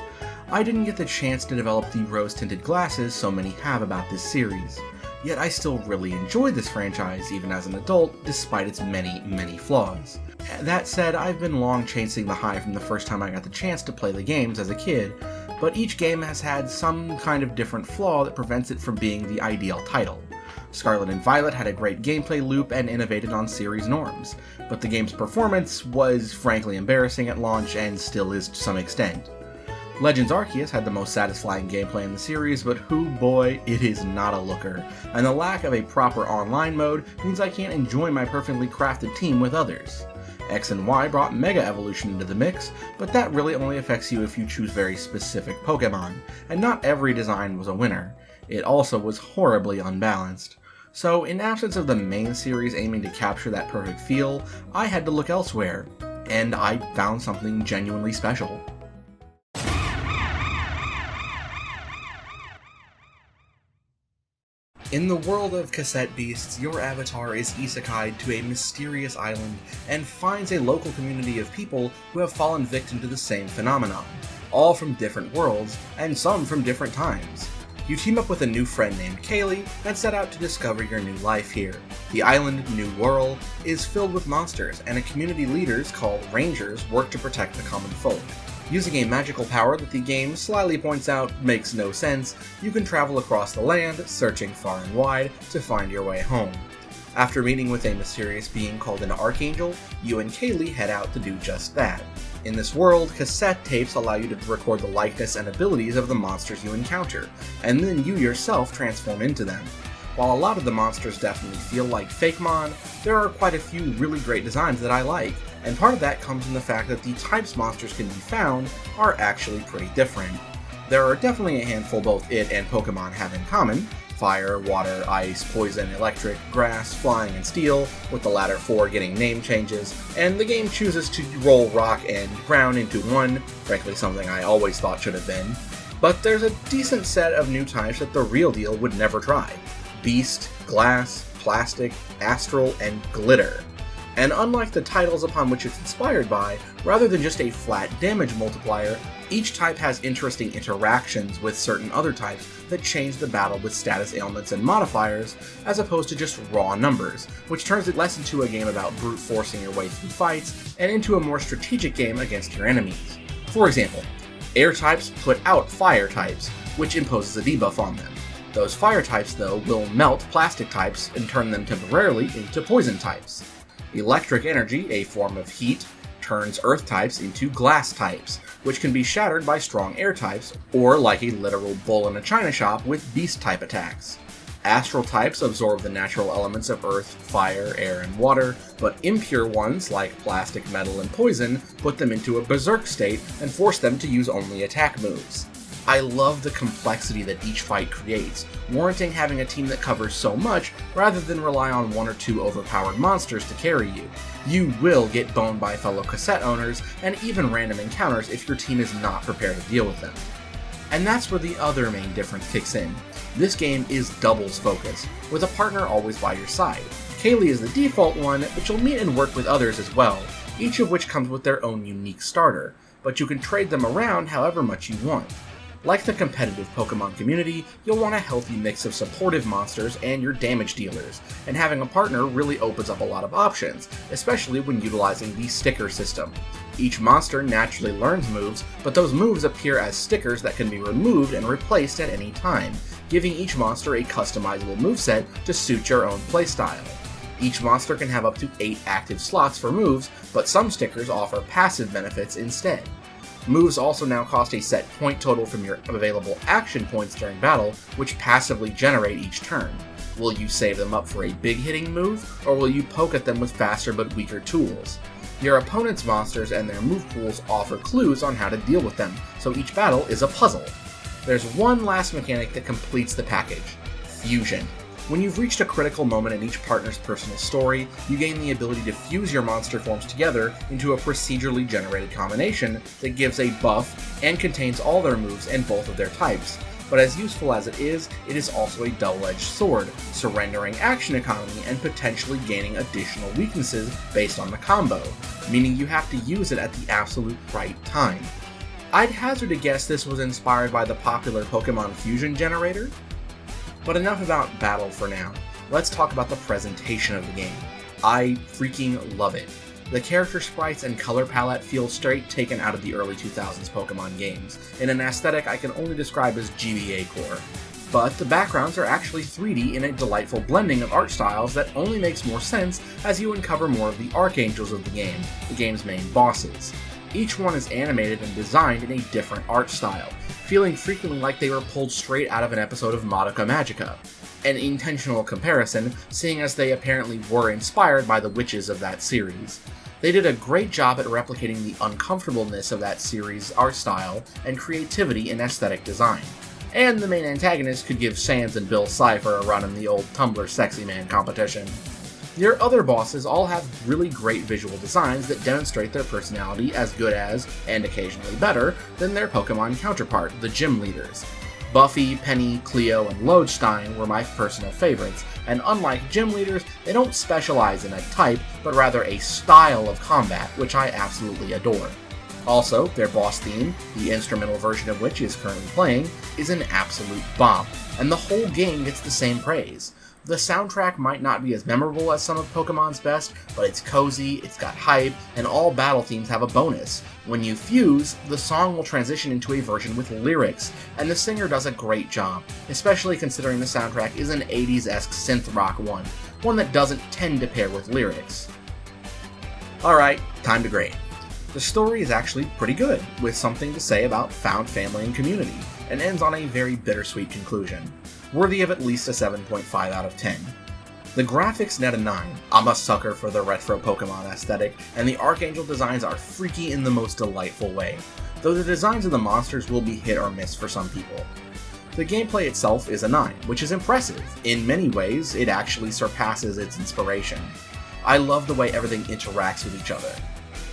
Speaker 1: I didn't get the chance to develop the rose-tinted glasses so many have about this series. Yet I still really enjoyed this franchise even as an adult, despite its many, many flaws. That said, I've been long chasing the high from the first time I got the chance to play the games as a kid, but each game has had some kind of different flaw that prevents it from being the ideal title. Scarlet and Violet had a great gameplay loop and innovated on series norms, but the game's performance was frankly embarrassing at launch and still is to some extent. Legends Arceus had the most satisfying gameplay in the series, but hoo boy, it is not a looker, and the lack of a proper online mode means I can't enjoy my perfectly crafted team with others. X and Y brought Mega Evolution into the mix, but that really only affects you if you choose very specific Pokemon, and not every design was a winner. It also was horribly unbalanced. So in absence of the main series aiming to capture that perfect feel, I had to look elsewhere, and I found something genuinely special. In the world of cassette beasts, your avatar is isekai'd to a mysterious island and finds a local community of people who have fallen victim to the same phenomenon, all from different worlds, and some from different times. You team up with a new friend named Kaylee and set out to discover your new life here. The island, New World, is filled with monsters, and a community leaders called Rangers work to protect the common folk. Using a magical power that the game slyly points out makes no sense, you can travel across the land, searching far and wide to find your way home. After meeting with a mysterious being called an Archangel, you and Kaylee head out to do just that. In this world, cassette tapes allow you to record the likeness and abilities of the monsters you encounter, and then you yourself transform into them. While a lot of the monsters definitely feel like Fakemon, there are quite a few really great designs that I like, and part of that comes from the fact that the types monsters can be found are actually pretty different. There are definitely a handful both it and Pokemon have in common: fire, water, ice, poison, electric, grass, flying, and steel, with the latter four getting name changes, and the game chooses to roll rock and ground into one, frankly something I always thought should have been. But there's a decent set of new types that the real deal would never try: beast, glass, plastic, astral, and glitter. And unlike the titles upon which it's inspired by, rather than just a flat damage multiplier, each type has interesting interactions with certain other types that change the battle with status ailments and modifiers, as opposed to just raw numbers, which turns it less into a game about brute forcing your way through fights, and into a more strategic game against your enemies. For example, air types put out fire types, which imposes a debuff on them. Those fire types, though, will melt plastic types and turn them temporarily into poison types. Electric energy, a form of heat, turns earth types into glass types, which can be shattered by strong air types, or like a literal bull in a china shop with beast type attacks. Astral types absorb the natural elements of earth, fire, air, and water, but impure ones, like plastic, metal, and poison, put them into a berserk state and force them to use only attack moves. I love the complexity that each fight creates, warranting having a team that covers so much rather than rely on one or two overpowered monsters to carry you. You will get boned by fellow cassette owners, and even random encounters if your team is not prepared to deal with them. And that's where the other main difference kicks in. This game is doubles focused, with a partner always by your side. Kaylee is the default one, but you'll meet and work with others as well, each of which comes with their own unique starter, but you can trade them around however much you want. Like the competitive Pokemon community, you'll want a healthy mix of supportive monsters and your damage dealers, and having a partner really opens up a lot of options, especially when utilizing the sticker system. Each monster naturally learns moves, but those moves appear as stickers that can be removed and replaced at any time, giving each monster a customizable moveset to suit your own playstyle. Each monster can have up to 8 active slots for moves, but some stickers offer passive benefits instead. Moves also now cost a set point total from your available action points during battle, which passively generate each turn. Will you save them up for a big hitting move, or will you poke at them with faster but weaker tools? Your opponent's monsters and their move pools offer clues on how to deal with them, so each battle is a puzzle. There's one last mechanic that completes the package: fusion. When you've reached a critical moment in each partner's personal story, you gain the ability to fuse your monster forms together into a procedurally generated combination that gives a buff and contains all their moves and both of their types. But as useful as it is also a double-edged sword, surrendering action economy and potentially gaining additional weaknesses based on the combo, meaning you have to use it at the absolute right time. I'd hazard a guess this was inspired by the popular Pokemon Fusion generator. But enough about battle for now. Let's talk about the presentation of the game. I freaking love it. The character sprites and color palette feel straight taken out of the early 2000s Pokemon games, in an aesthetic I can only describe as GBA core. But the backgrounds are actually 3D in a delightful blending of art styles that only makes more sense as you uncover more of the Archangels of the game's main bosses. Each one is animated and designed in a different art style, feeling frequently like they were pulled straight out of an episode of Madoka Magica. An intentional comparison, seeing as they apparently were inspired by the witches of that series. They did a great job at replicating the uncomfortableness of that series' art style and creativity in aesthetic design. And the main antagonist could give Sans and Bill Cipher a run in the old Tumblr Sexy Man competition. Your other bosses all have really great visual designs that demonstrate their personality as good as, and occasionally better, than their Pokemon counterpart, the gym leaders. Buffy, Penny, Cleo, and Lodestein were my personal favorites, and unlike gym leaders, they don't specialize in a type, but rather a style of combat, which I absolutely adore. Also, their boss theme, the instrumental version of which is currently playing, is an absolute bomb, and the whole game gets the same praise. The soundtrack might not be as memorable as some of Pokemon's best, but it's cozy, it's got hype, and all battle themes have a bonus. When you fuse, the song will transition into a version with lyrics, and the singer does a great job, especially considering the soundtrack is an 80s-esque synth rock one that doesn't tend to pair with lyrics. Alright, time to grade. The story is actually pretty good, with something to say about found family and community, and ends on a very bittersweet conclusion, worthy of at least a 7.5 out of 10. The graphics net a 9, I'm a sucker for the retro Pokemon aesthetic, and the Archangel designs are freaky in the most delightful way, though the designs of the monsters will be hit or miss for some people. The gameplay itself is a 9, which is impressive. In many ways, it actually surpasses its inspiration. I love the way everything interacts with each other.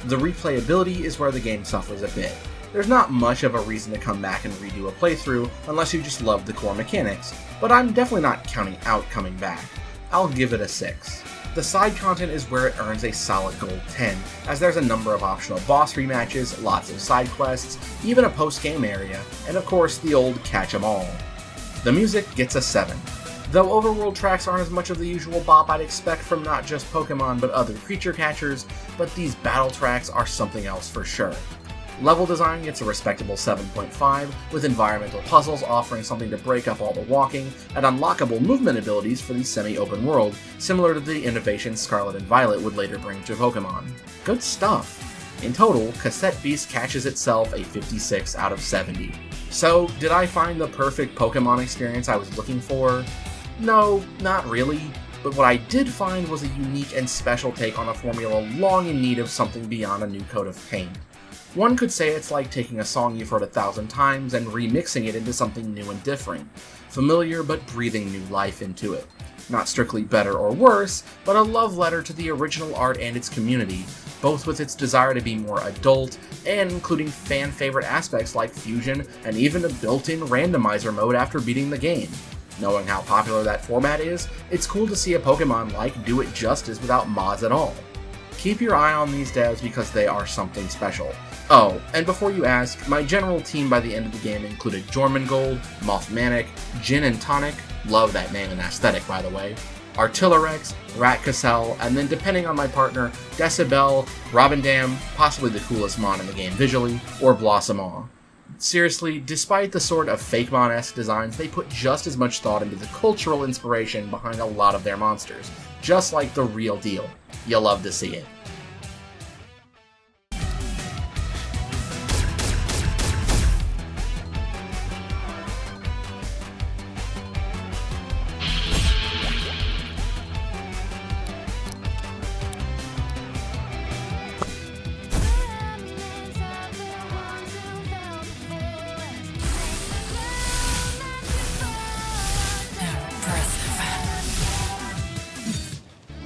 Speaker 1: The replayability is where the game suffers a bit. There's not much of a reason to come back and redo a playthrough unless you just love the core mechanics, but I'm definitely not counting out coming back. I'll give it a 6. The side content is where it earns a solid gold 10, as there's a number of optional boss rematches, lots of side quests, even a post-game area, and of course the old catch 'em all. The music gets a 7. Though overworld tracks aren't as much of the usual bop I'd expect from not just Pokemon but other creature catchers, but these battle tracks are something else for sure. Level design gets a respectable 7.5, with environmental puzzles offering something to break up all the walking, and unlockable movement abilities for the semi-open world, similar to the innovation Scarlet and Violet would later bring to Pokemon. Good stuff! In total, Cassette Beast catches itself a 56 out of 70. So, did I find the perfect Pokemon experience I was looking for? No, not really, but what I did find was a unique and special take on a formula long in need of something beyond a new coat of paint. One could say it's like taking a song you've heard 1,000 times and remixing it into something new and different, familiar but breathing new life into it. Not strictly better or worse, but a love letter to the original art and its community, both with its desire to be more adult, and including fan-favorite aspects like fusion and even a built-in randomizer mode after beating the game. Knowing how popular that format is, it's cool to see a Pokemon like do it justice without mods at all. Keep your eye on these devs because they are something special. Oh, and before you ask, my general team by the end of the game included Jormungand, Mothmanic, Gin and Tonic, love that name and aesthetic by the way, Artillerex, Ratcassel, and then depending on my partner, Decibel, Robindam, possibly the coolest mon in the game visually, or Blossomaw. Seriously, despite the sort of Fakemon-esque designs, they put just as much thought into the cultural inspiration behind a lot of their monsters, just like the real deal. You'll love to see it.